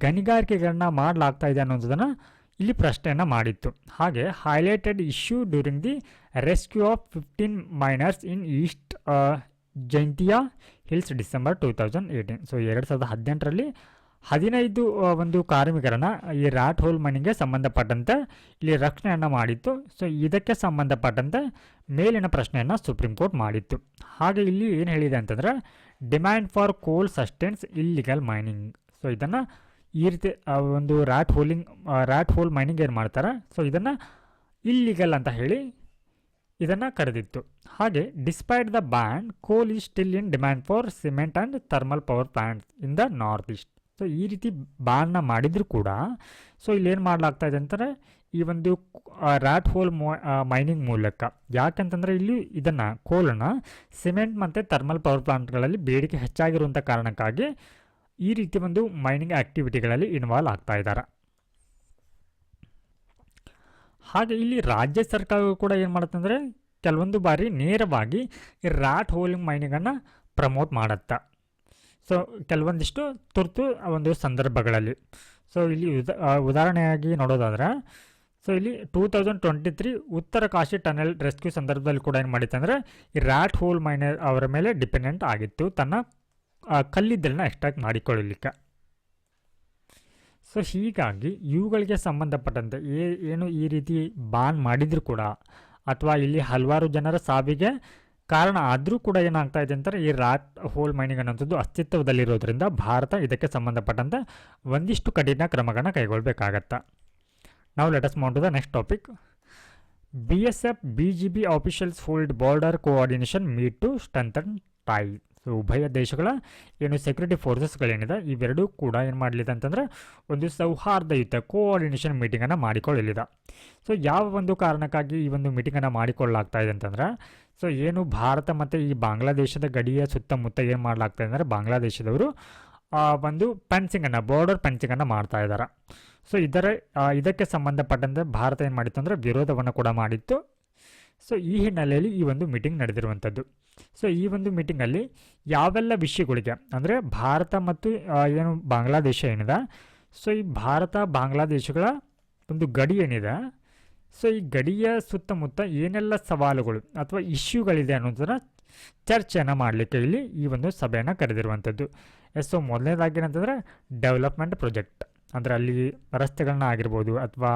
ಗಣಿಗಾರಿಕೆಗಳನ್ನ ಮಾಡಲಾಗ್ತಾ ಇದೆ ಅನ್ನೋದನ್ನು ಇಲ್ಲಿ ಪ್ರಶ್ನೆಯನ್ನು ಮಾಡಿತ್ತು. ಹಾಗೆ highlighted issue during the rescue of 15 miners in East Jaintia Hills December 2018. So 2018ರಲ್ಲಿ 15 ಒಂದು ಕಾರ್ಮಿಕರನ್ನು ಈ ರ್ಯಾಟ್ ಹೋಲ್ ಮೈನಿಂಗ್ಗೆ ಸಂಬಂಧಪಟ್ಟಂತೆ ಇಲ್ಲಿ ರಕ್ಷಣೆಯನ್ನು ಮಾಡಿತ್ತು. ಸೊ ಇದಕ್ಕೆ ಸಂಬಂಧಪಟ್ಟಂತೆ ಮೇಲಿನ ಪ್ರಶ್ನೆಯನ್ನು ಸುಪ್ರೀಂ ಕೋರ್ಟ್ ಮಾಡಿತ್ತು. ಹಾಗೆ ಇಲ್ಲಿ ಏನು ಹೇಳಿದೆ ಅಂತಂದರೆ ಡಿಮ್ಯಾಂಡ್ ಫಾರ್ ಕೋಲ್ ಸಸ್ಟೆನ್ಸ್ ಇಲ್ಲಿಗಲ್ ಮೈನಿಂಗ್. ಸೊ ಇದನ್ನು ಈ ರೀತಿ ಒಂದು ರ್ಯಾಟ್ ಹೋಲ್ ಮೈನಿಂಗ್ ಏನು ಮಾಡ್ತಾರೆ, ಸೊ ಇದನ್ನು ಇಲ್ಲಿಗಲ್ ಅಂತ ಹೇಳಿ ಇದನ್ನು ಕರೆದಿತ್ತು. ಹಾಗೆ ಡಿಸ್ಪೈಟ್ ದ ಬ್ಯಾನ್ ಕೋಲ್ is still in demand for cement and thermal power plants in the north East. So ಈ ರೀತಿ ಬ್ಯಾನ್ನ ಮಾಡಿದರೂ ಕೂಡ ಸೊ ಇಲ್ಲೇನು ಮಾಡಲಾಗ್ತಾ ಇದೆ ಅಂತಂದರೆ ಈ ಒಂದು ರ್ಯಾಟ್ ಹೋಲ್ ಮೈನಿಂಗ್ ಮೂಲಕ, ಯಾಕಂತಂದರೆ ಇಲ್ಲಿ ಇದನ್ನು ಕೋಲನ್ನು ಸಿಮೆಂಟ್ ಮತ್ತು ಥರ್ಮಲ್ ಪವರ್ ಪ್ಲಾಂಟ್ಗಳಲ್ಲಿ ಬೇಡಿಕೆ ಹೆಚ್ಚಾಗಿರುವಂಥ ಕಾರಣಕ್ಕಾಗಿ ಈ ರೀತಿ ಒಂದು ಮೈನಿಂಗ್ ಆ್ಯಕ್ಟಿವಿಟಿಗಳಲ್ಲಿ ಇನ್ವಾಲ್ವ್ ಆಗ್ತಾ ಇದ್ದಾರೆ. ಹಾಗೆ ಇಲ್ಲಿ ರಾಜ್ಯ ಸರ್ಕಾರಗಳು ಕೂಡ ಏನು ಮಾಡುತ್ತೆ ಅಂದರೆ ಕೆಲವೊಂದು ಬಾರಿ ನೇರವಾಗಿ ಈ ರ್ಯಾಟ್ ಹೋಲಿಂಗ್ ಮೈನಿಂಗನ್ನು ಪ್ರಮೋಟ್ ಮಾಡುತ್ತೆ. ಸೊ ಕೆಲವೊಂದಿಷ್ಟು ತುರ್ತು ಒಂದು ಸಂದರ್ಭಗಳಲ್ಲಿ. ಸೊ ಇಲ್ಲಿ ಉದಾಹರಣೆಯಾಗಿ ನೋಡೋದಾದ್ರೆ, ಸೊ ಇಲ್ಲಿ 2023 ಉತ್ತರ ಕಾಶಿ ಟನೆಲ್ ರೆಸ್ಕ್ಯೂ ಸಂದರ್ಭದಲ್ಲಿ ಕೂಡ ಏನು ಮಾಡಿತ್ತು ಅಂದರೆ ಈ ರ್ಯಾಟ್ ಹೋಲ್ ಮೈನರ್ ಅವರ ಮೇಲೆ ಡಿಪೆಂಡೆಂಟ್ ಆಗಿತ್ತು ತನ್ನ ಕಲ್ಲಿದ್ದಲನ್ನ ಎಕ್ಸ್ಟ್ರಾಕ್ಟ್ ಮಾಡಿಕೊಳ್ಳಲಿಕ್ಕೆ. ಸೊ ಹೀಗಾಗಿ ಇವುಗಳಿಗೆ ಸಂಬಂಧಪಟ್ಟಂತೆ ಏನು ಈ ರೀತಿ ಬಾನ್ ಮಾಡಿದರೂ ಕೂಡ ಅಥವಾ ಇಲ್ಲಿ ಹಲವಾರು ಜನರ ಸಾವಿಗೆ ಕಾರಣ ಆದರೂ ಕೂಡ ಏನಾಗ್ತಾ ಇದೆ ಅಂತಾರೆ ಈ ರ್ಯಾಟ್ ಹೋಲ್ ಮೈನಿಂಗ್ ಅನ್ನೋಂಥದ್ದು ಅಸ್ತಿತ್ವದಲ್ಲಿರೋದ್ರಿಂದ ಭಾರತ ಇದಕ್ಕೆ ಸಂಬಂಧಪಟ್ಟಂತೆ ಒಂದಿಷ್ಟು ಕಠಿಣ ಕ್ರಮಗಳನ್ನು ಕೈಗೊಳ್ಳಬೇಕಾಗತ್ತೆ. ನಾವು let us move to the next topic. BSF BGB officials hold border coordination meet to strengthen tie. So ಉಭಯ ದೇಶಗಳ ಏನು ಸೆಕ್ಯೂರಿಟಿ ಫೋರ್ಸಸ್ಗಳೇನಿದೆ ಇವೆರಡೂ ಕೂಡ ಏನು ಮಾಡಲಿದೆ ಅಂತಂದರೆ ಒಂದು ಸೌಹಾರ್ದಯುತ ಕೋಆರ್ಡಿನೇಷನ್ ಮೀಟಿಂಗನ್ನು ಮಾಡಿಕೊಳ್ಳಲಿದೆ. ಸೊ ಯಾವ ಒಂದು ಕಾರಣಕ್ಕಾಗಿ ಈ ಒಂದು ಮೀಟಿಂಗನ್ನು ಮಾಡಿಕೊಳ್ಳಲಾಗ್ತಾ ಇದೆ ಅಂತಂದರೆ, ಸೊ ಏನು ಭಾರತ ಮತ್ತು ಈ ಬಾಂಗ್ಲಾದೇಶದ ಗಡಿಯ ಸುತ್ತಮುತ್ತ ಏನು ಮಾಡಲಾಗ್ತಾ ಇದೆ ಅಂದರೆ ಬಾಂಗ್ಲಾದೇಶದವರು ಒಂದು ಫೆನ್ಸಿಂಗನ್ನು ಬಾರ್ಡರ್ ಫೆನ್ಸಿಂಗನ್ನು ಮಾಡ್ತಾ ಇದ್ದಾರೆ. ಸೊ ಇದಕ್ಕೆ ಸಂಬಂಧಪಟ್ಟಂತೆ ಭಾರತ ಏನು ಮಾಡಿತ್ತು ಅಂದರೆ ವಿರೋಧವನ್ನು ಕೂಡ ಮಾಡಿತ್ತು. ಸೊ ಈ ಹಿನ್ನೆಲೆಯಲ್ಲಿ ಈ ಒಂದು ಮೀಟಿಂಗ್ ನಡೆದಿರುವಂಥದ್ದು. ಸೊ ಈ ಒಂದು ಮೀಟಿಂಗಲ್ಲಿ ಯಾವೆಲ್ಲ ವಿಷಯಗಳಿಗೆ ಅಂದರೆ ಭಾರತ ಮತ್ತು ಏನು ಬಾಂಗ್ಲಾದೇಶ ಏನಿದೆ, ಸೊ ಈ ಭಾರತ ಬಾಂಗ್ಲಾದೇಶಗಳ ಒಂದು ಗಡಿ ಏನಿದೆ, ಸೊ ಈ ಗಡಿಯ ಸುತ್ತಮುತ್ತ ಏನೆಲ್ಲ ಸವಾಲುಗಳು ಅಥವಾ ಇಶ್ಯೂಗಳಿದೆ ಅನ್ನೋದರ ಚರ್ಚೆಯನ್ನು ಮಾಡಲಿಕ್ಕೆ ಇಲ್ಲಿ ಈ ಒಂದು ಸಭೆಯನ್ನು ಕರೆದಿರುವಂಥದ್ದು. ಸೊ ಮೊದಲನೇದಾಗಿ ಏನಂತಂದರೆ ಡೆವಲಪ್ಮೆಂಟ್ ಪ್ರಾಜೆಕ್ಟ್, ಅಂದರೆ ಅಲ್ಲಿ ರಸ್ತೆಗಳನ್ನ ಆಗಿರ್ಬೋದು ಅಥವಾ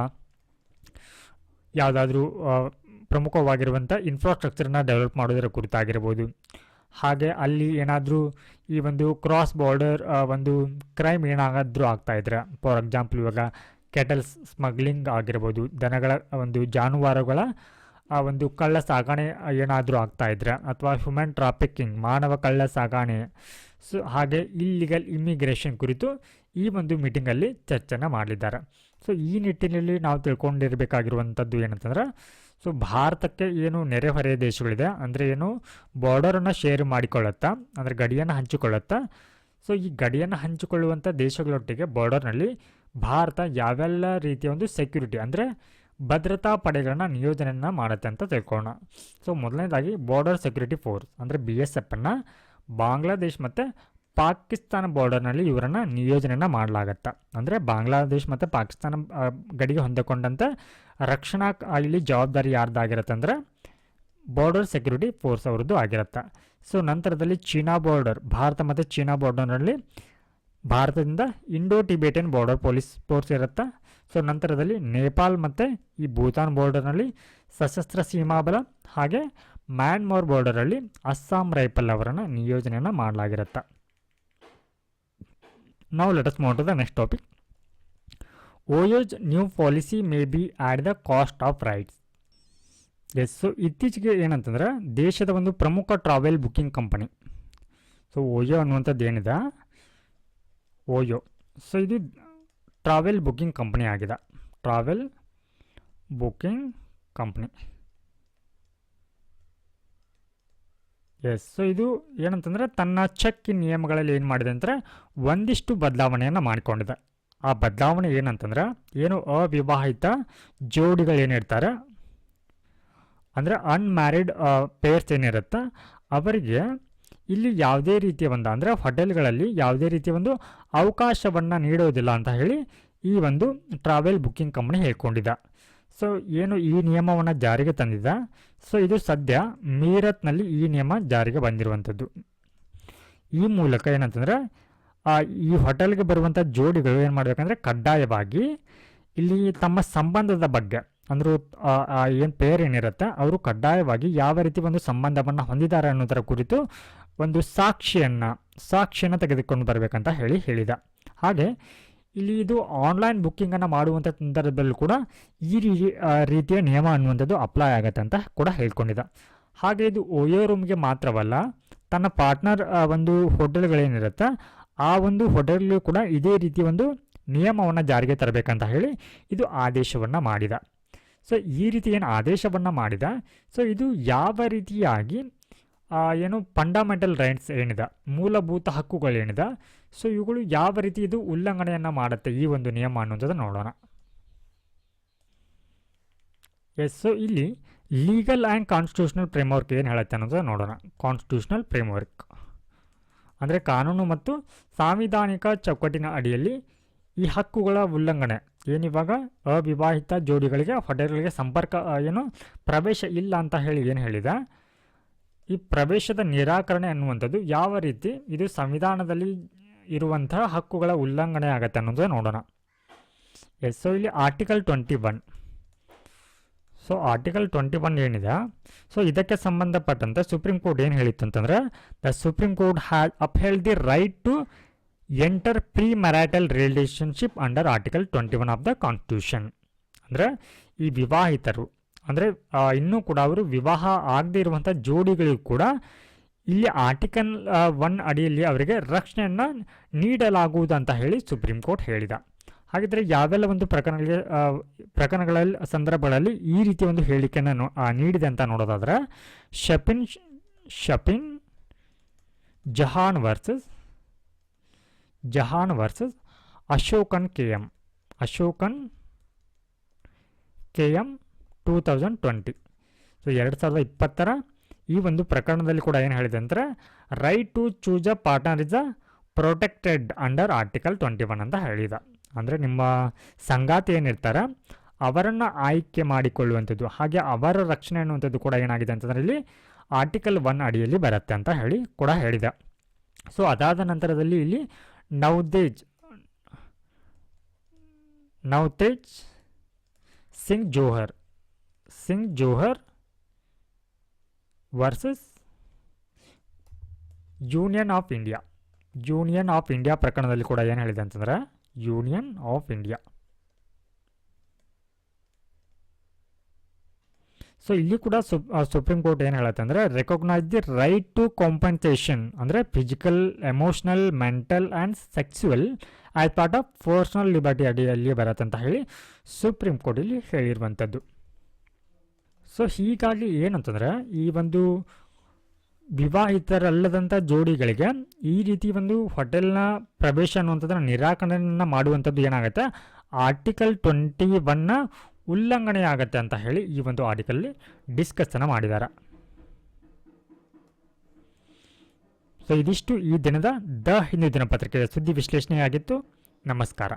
ಯಾವುದಾದ್ರೂ ಪ್ರಮುಖವಾಗಿರುವಂಥ ಇನ್ಫ್ರಾಸ್ಟ್ರಕ್ಚರನ್ನ ಡೆವಲಪ್ ಮಾಡೋದರ ಕುರಿತಾಗಿರ್ಬೋದು. ಹಾಗೆ ಅಲ್ಲಿ ಏನಾದರೂ ಈ ಒಂದು ಕ್ರಾಸ್ ಬಾರ್ಡರ್ ಒಂದು ಕ್ರೈಮ್ ಏನಾದರೂ ಆಗ್ತಾಯಿದ್ರೆ, ಫಾರ್ ಎಕ್ಸಾಂಪಲ್ ಇವಾಗ ಕೆಟಲ್ಸ್ ಸ್ಮಗ್ಲಿಂಗ್ ಆಗಿರ್ಬೋದು, ದನಗಳ ಒಂದು ಜಾನುವಾರುಗಳ ಒಂದು ಕಳ್ಳ ಸಾಗಣೆ ಏನಾದರೂ ಆಗ್ತಾಯಿದ್ರೆ ಅಥವಾ ಹ್ಯೂಮನ್ ಟ್ರಾಫಿಕಿಂಗ್ ಮಾನವ ಕಳ್ಳ ಸಾಗಣೆ, ಸೊ ಹಾಗೆ ಇಲ್ಲಿಗಲ್ ಇಮಿಗ್ರೇಷನ್ ಕುರಿತು ಈ ಒಂದು ಮೀಟಿಂಗಲ್ಲಿ ಚರ್ಚೆನ ಮಾಡಲಿದ್ದಾರೆ. ಸೊ ಈ ನಿಟ್ಟಿನಲ್ಲಿ ನಾವು ತಿಳ್ಕೊಂಡಿರಬೇಕಾಗಿರುವಂಥದ್ದು ಏನಂತಂದ್ರೆ, ಸೊ ಭಾರತಕ್ಕೆ ಏನು ನೆರೆಹೊರೆಯ ದೇಶಗಳಿದೆ ಅಂದರೆ ಏನು ಬಾರ್ಡರನ್ನು ಶೇರ್ ಮಾಡಿಕೊಳ್ಳುತ್ತಾ ಅಂದರೆ ಗಡಿಯನ್ನು ಹಂಚಿಕೊಳ್ಳುತ್ತಾ, ಸೊ ಈ ಗಡಿಯನ್ನು ಹಂಚಿಕೊಳ್ಳುವಂಥ ದೇಶಗಳೊಟ್ಟಿಗೆ ಬಾರ್ಡರ್ನಲ್ಲಿ ಭಾರತ ಯಾವೆಲ್ಲ ರೀತಿಯ ಒಂದು ಸೆಕ್ಯೂರಿಟಿ ಅಂದರೆ ಭದ್ರತಾ ಪಡೆಗಳನ್ನ ನಿಯೋಜನೆಯನ್ನು ಮಾಡುತ್ತೆ ಅಂತ ತಿಳ್ಕೊಳ್ಳೋಣ. ಸೊ ಮೊದಲನೇದಾಗಿ ಬಾರ್ಡರ್ ಸೆಕ್ಯೂರಿಟಿ ಫೋರ್ಸ್ ಅಂದರೆ BSF ಅನ್ನು ಬಾಂಗ್ಲಾದೇಶ್ ಮತ್ತು ಪಾಕಿಸ್ತಾನ ಬಾರ್ಡರ್ನಲ್ಲಿ ಇವರನ್ನು ನಿಯೋಜನೆಯನ್ನು ಮಾಡಲಾಗತ್ತೆ. ಅಂದರೆ ಬಾಂಗ್ಲಾದೇಶ್ ಮತ್ತು ಪಾಕಿಸ್ತಾನ ಗಡಿಗೆ ಹೊಂದಿಕೊಂಡಂತೆ ರಕ್ಷಣಾ ಇಲ್ಲಿ ಜವಾಬ್ದಾರಿ ಯಾರ್ದಾಗಿರುತ್ತೆ ಅಂದರೆ ಬಾರ್ಡರ್ ಸೆಕ್ಯೂರಿಟಿ ಫೋರ್ಸ್ ಅವ್ರದ್ದು ಆಗಿರುತ್ತೆ. ಸೊ ನಂತರದಲ್ಲಿ ಚೀನಾ ಬಾರ್ಡರ್, ಭಾರತ ಮತ್ತು ಚೀನಾ ಬಾರ್ಡರ್ನಲ್ಲಿ ಭಾರತದಿಂದ Indo Tibetan border police force ಇರುತ್ತೆ. ಸೊ ನಂತರದಲ್ಲಿ ನೇಪಾಲ್ ಮತ್ತು ಈ ಭೂತಾನ್ ಬಾರ್ಡರ್ನಲ್ಲಿ ಸಶಸ್ತ್ರ ಸೀಮಾ ಬಲ, ಹಾಗೆ ಮ್ಯಾನ್ಮಾರ್ ಬಾರ್ಡರಲ್ಲಿ ಅಸ್ಸಾಂ ರೈಫಲ್ ಅವರನ್ನು ನಿಯೋಜನೆಯನ್ನು ಮಾಡಲಾಗಿರುತ್ತೆ. Now let us move to the next topic. OA's new policy may be at the cost of rights. Yes, so ಇತ್ತೀಚೆಗೆ ಏನಂತಂದ್ರೆ ದೇಶದ ಒಂದು ಪ್ರಮುಖ travel booking company, so OYO ಅನ್ನುವಂಥದ್ದು ಏನಿದೆ ಓಯೋ, ಸೊ ಇದು ಟ್ರಾವೆಲ್ ಬುಕ್ಕಿಂಗ್ ಕಂಪನಿ ಆಗಿದೆ. Travel booking company, yes. So ಇದು ಏನಂತಂದರೆ ತನ್ನ ಚೆಕ್ ಇನ್ ನಿಯಮಗಳಲ್ಲಿ ಏನು ಮಾಡಿದೆ ಅಂದರೆ ಒಂದಿಷ್ಟು ಬದಲಾವಣೆಯನ್ನು ಮಾಡಿಕೊಂಡಿದೆ. ಆ ಬದಲಾವಣೆ ಏನಂತಂದ್ರೆ ಏನು ಅವಿವಾಹಿತ ಜೋಡಿಗಳು ಏನಿರ್ತಾರೆ ಅಂದರೆ ಅನ್ಮ್ಯಾರಿಡ್ ಪೇರ್ಸ್ ಏನಿರುತ್ತೆ ಅವರಿಗೆ ಇಲ್ಲಿ ಯಾವುದೇ ರೀತಿಯ ಒಂದು ಅಂದರೆ ಹೋಟೆಲ್ಗಳಲ್ಲಿ ಯಾವುದೇ ರೀತಿಯ ಒಂದು ಅವಕಾಶವನ್ನು ನೀಡೋದಿಲ್ಲ ಅಂತ ಹೇಳಿ ಈ ಒಂದು ಟ್ರಾವೆಲ್ ಬುಕ್ಕಿಂಗ್ ಕಂಪನಿ ಹೇಳ್ಕೊಂಡಿದೆ. ಸೊ ಏನು ಈ ನಿಯಮವನ್ನು ಜಾರಿಗೆ ತಂದಿದೆ, ಸೊ ಇದು ಸದ್ಯ ಮೀರತ್ನಲ್ಲಿ ಈ ನಿಯಮ ಜಾರಿಗೆ ಬಂದಿರುವಂಥದ್ದು. ಈ ಮೂಲಕ ಏನಂತಂದರೆ ಈ ಹೋಟೆಲ್ಗೆ ಬರುವಂಥ ಜೋಡಿಗಳು ಏನು ಮಾಡಬೇಕಂದ್ರೆ ಕಡ್ಡಾಯವಾಗಿ ಇಲ್ಲಿ ತಮ್ಮ ಸಂಬಂಧದ ಬಗ್ಗೆ ಅಂದರೂ ಏನು ಪೇರ್ ಏನಿರುತ್ತೆ ಅವರು ಕಡ್ಡಾಯವಾಗಿ ಯಾವ ರೀತಿ ಒಂದು ಸಂಬಂಧವನ್ನು ಹೊಂದಿದ್ದಾರೆ ಅನ್ನೋದರ ಕುರಿತು ಒಂದು ಸಾಕ್ಷಿಯನ್ನು ತೆಗೆದುಕೊಂಡು ಬರಬೇಕಂತ ಹೇಳಿದ. ಹಾಗೆ ಇಲ್ಲಿ ಇದು ಆನ್ಲೈನ್ ಬುಕ್ಕಿಂಗನ್ನು ಮಾಡುವಂಥ ಸಂದರ್ಭದಲ್ಲೂ ಕೂಡ ಈ ರೀತಿಯ ನಿಯಮ ಅನ್ನುವಂಥದ್ದು ಅಪ್ಲೈ ಆಗುತ್ತೆ ಅಂತ ಕೂಡ ಹೇಳ್ಕೊಂಡಿದ್ದ. ಹಾಗೆ ಇದು ಓಯೋ ರೂಮ್ಗೆ ಮಾತ್ರವಲ್ಲ, ತನ್ನ ಪಾರ್ಟ್ನರ್ ಒಂದು ಹೋಟೆಲ್ಗಳೇನಿರುತ್ತೆ ಆ ಒಂದು ಹೋಟೆಲ್ಗೂ ಕೂಡ ಇದೇ ರೀತಿ ಒಂದು ನಿಯಮವನ್ನು ಜಾರಿಗೆ ತರಬೇಕಂತ ಹೇಳಿ ಇದು ಆದೇಶವನ್ನು ಮಾಡಿದ. ಸೊ ಈ ರೀತಿ ಏನು ಆದೇಶವನ್ನು ಮಾಡಿದ, ಸೊ ಇದು ಯಾವ ರೀತಿಯಾಗಿ ಏನು ಫಂಡಮೆಂಟಲ್ ರೈಟ್ಸ್ ಏನಿದೆ, ಮೂಲಭೂತ ಹಕ್ಕುಗಳೇನಿದೆ, ಸೊ ಇವುಗಳು ಯಾವ ರೀತಿ ಇದು ಉಲ್ಲಂಘನೆಯನ್ನು ಮಾಡುತ್ತೆ ಈ ಒಂದು ನಿಯಮ ಅನ್ನೋದನ್ನು ನೋಡೋಣ. ಎಸ್, ಸೊ ಇಲ್ಲಿ ಲೀಗಲ್ ಆ್ಯಂಡ್ ಕಾನ್ಸ್ಟಿಟ್ಯೂಷನಲ್ ಫ್ರೇಮ್ವರ್ಕ್ ಏನು ಹೇಳುತ್ತೆ ಅನ್ನೋದನ್ನು ನೋಡೋಣ. ಕಾನ್ಸ್ಟಿಟ್ಯೂಷನಲ್ ಫ್ರೇಮ್ವರ್ಕ್ ಅಂದರೆ ಕಾನೂನು ಮತ್ತು ಸಾಂವಿಧಾನಿಕ ಚೌಕಟ್ಟಿನ ಅಡಿಯಲ್ಲಿ ಈ ಹಕ್ಕುಗಳ ಉಲ್ಲಂಘನೆ ಏನಿವಾಗ ಅವಿವಾಹಿತ ಜೋಡಿಗಳಿಗೆ ಹೋಟೆಲ್ಗಳಿಗೆ ಸಂಪರ್ಕ ಪ್ರವೇಶ ಇಲ್ಲ ಅಂತ ಹೇಳಿ ಏನು ಹೇಳಿದ, ಈ ಪ್ರವೇಶದ ನಿರಾಕರಣೆ ಅನ್ನುವಂಥದ್ದು ಯಾವ ರೀತಿ ಇದು ಸಂವಿಧಾನದಲ್ಲಿ ಇರುವಂತಹ ಹಕ್ಕುಗಳ ಉಲ್ಲಂಘನೆ ಆಗುತ್ತೆ ಅನ್ನೋದು ನೋಡೋಣ. ಎಸ್, ಸೊ ಇಲ್ಲಿ ಆರ್ಟಿಕಲ್ 21. ಸೊ ಆರ್ಟಿಕಲ್ 21 ಏನಿದೆ, ಸೊ ಇದಕ್ಕೆ ಸಂಬಂಧಪಟ್ಟಂತೆ ಸುಪ್ರೀಂ ಕೋರ್ಟ್ ಏನು ಹೇಳಿತ್ತು ಅಂತಂದರೆ, the supreme court has upheld the right to enter premarital relationship under article 21 of the constitution. ಅಂದರೆ ಈ ವಿವಾಹಿತರು ಅಂದರೆ ಇನ್ನೂ ಕೂಡ ಅವರು ವಿವಾಹ ಆಗದೇ ಇರುವಂಥ ಜೋಡಿಗಳಿಗೂ ಕೂಡ ಇಲ್ಲಿ ಆರ್ಟಿಕಲ್ 1 ಅಡಿಯಲ್ಲಿ ಅವರಿಗೆ ರಕ್ಷಣೆಯನ್ನು ನೀಡಲಾಗುವುದು ಅಂತ ಹೇಳಿ ಸುಪ್ರೀಂ ಕೋರ್ಟ್ ಹೇಳಿದ. ಹಾಗಿದ್ರೆ ಯಾವೆಲ್ಲ ಒಂದು ಪ್ರಕರಣಗಳಲ್ಲಿ ಸಂದರ್ಭಗಳಲ್ಲಿ ಈ ರೀತಿಯ ಒಂದು ಹೇಳಿಕೆಯನ್ನು ನೀಡಿದೆ ಅಂತ ನೋಡೋದಾದ್ರೆ, Shafin Jahan versus Asokan KM 2020. So 2020 ಈ ಒಂದು ಪ್ರಕರಣದಲ್ಲಿ ಕೂಡ ಏನು ಹೇಳಿದೆ ಅಂದರೆ, right to choose a partner is a protected under article 21 ಅಂತ ಹೇಳಿದ. ಅಂದರೆ ನಿಮ್ಮ ಸಂಗಾತಿ ಏನಿರ್ತಾರೆ ಅವರನ್ನು ಆಯ್ಕೆ ಮಾಡಿಕೊಳ್ಳುವಂಥದ್ದು, ಹಾಗೆ ಅವರ ರಕ್ಷಣೆ ಅನ್ನುವಂಥದ್ದು ಕೂಡ ಏನಾಗಿದೆ ಅಂತಂದರೆ ಇಲ್ಲಿ ಆರ್ಟಿಕಲ್ 1 ಅಡಿಯಲ್ಲಿ ಬರುತ್ತೆ ಅಂತ ಹೇಳಿ ಕೂಡ ಹೇಳಿದ. ಸೊ ಅದಾದ ನಂತರದಲ್ಲಿ ಇಲ್ಲಿ Navtej Singh Johar versus union of India ಪ್ರಕರಣದಲ್ಲಿ ಕೂಡ ಏನು ಹೇಳಿದೆ ಅಂತಂದರೆ, ಯೂನಿಯನ್ ಆಫ್ ಇಂಡಿಯಾ. ಸೊ ಇಲ್ಲಿ ಕೂಡ ಸುಪ್ರೀಂ ಕೋರ್ಟ್ ಏನು ಹೇಳುತ್ತೆ ಅಂದರೆ, recognise the right to compensation ಅಂದರೆ physical, emotional, mental and sexual as part of personal liberty ಅಡಿಯಲ್ಲಿ ಬರುತ್ತೆ ಅಂತ ಹೇಳಿ ಸುಪ್ರೀಂ ಕೋರ್ಟ್ ಇಲ್ಲಿ ಹೇಳಿರುವಂಥದ್ದು. ಸೊ ಹೀಗಾಗಿ ಏನಂತಂದರೆ, ಈ ಒಂದು ವಿವಾಹಿತರಲ್ಲದಂಥ ಜೋಡಿಗಳಿಗೆ ಈ ರೀತಿ ಒಂದು ಹೋಟೆಲ್ನ ಪ್ರವೇಶ ಅನ್ನುವಂಥದ್ದನ್ನು ನಿರಾಕರಣೆಯನ್ನು ಮಾಡುವಂಥದ್ದು ಏನಾಗುತ್ತೆ, ಆರ್ಟಿಕಲ್ 21ನ ಉಲ್ಲಂಘನೆ ಆಗುತ್ತೆ ಅಂತ ಹೇಳಿ ಈ ಒಂದು ಆರ್ಟಿಕಲ್ಲಿ ಡಿಸ್ಕಸ್ಸನ್ನು ಮಾಡಿದ್ದಾರೆ. ಸೊ ಇದಿಷ್ಟು ಈ ದಿನದ ದ ಹಿಂದೂ ದಿನಪತ್ರಿಕೆಯ ಸುದ್ದಿ ವಿಶ್ಲೇಷಣೆಯಾಗಿತ್ತು. ನಮಸ್ಕಾರ.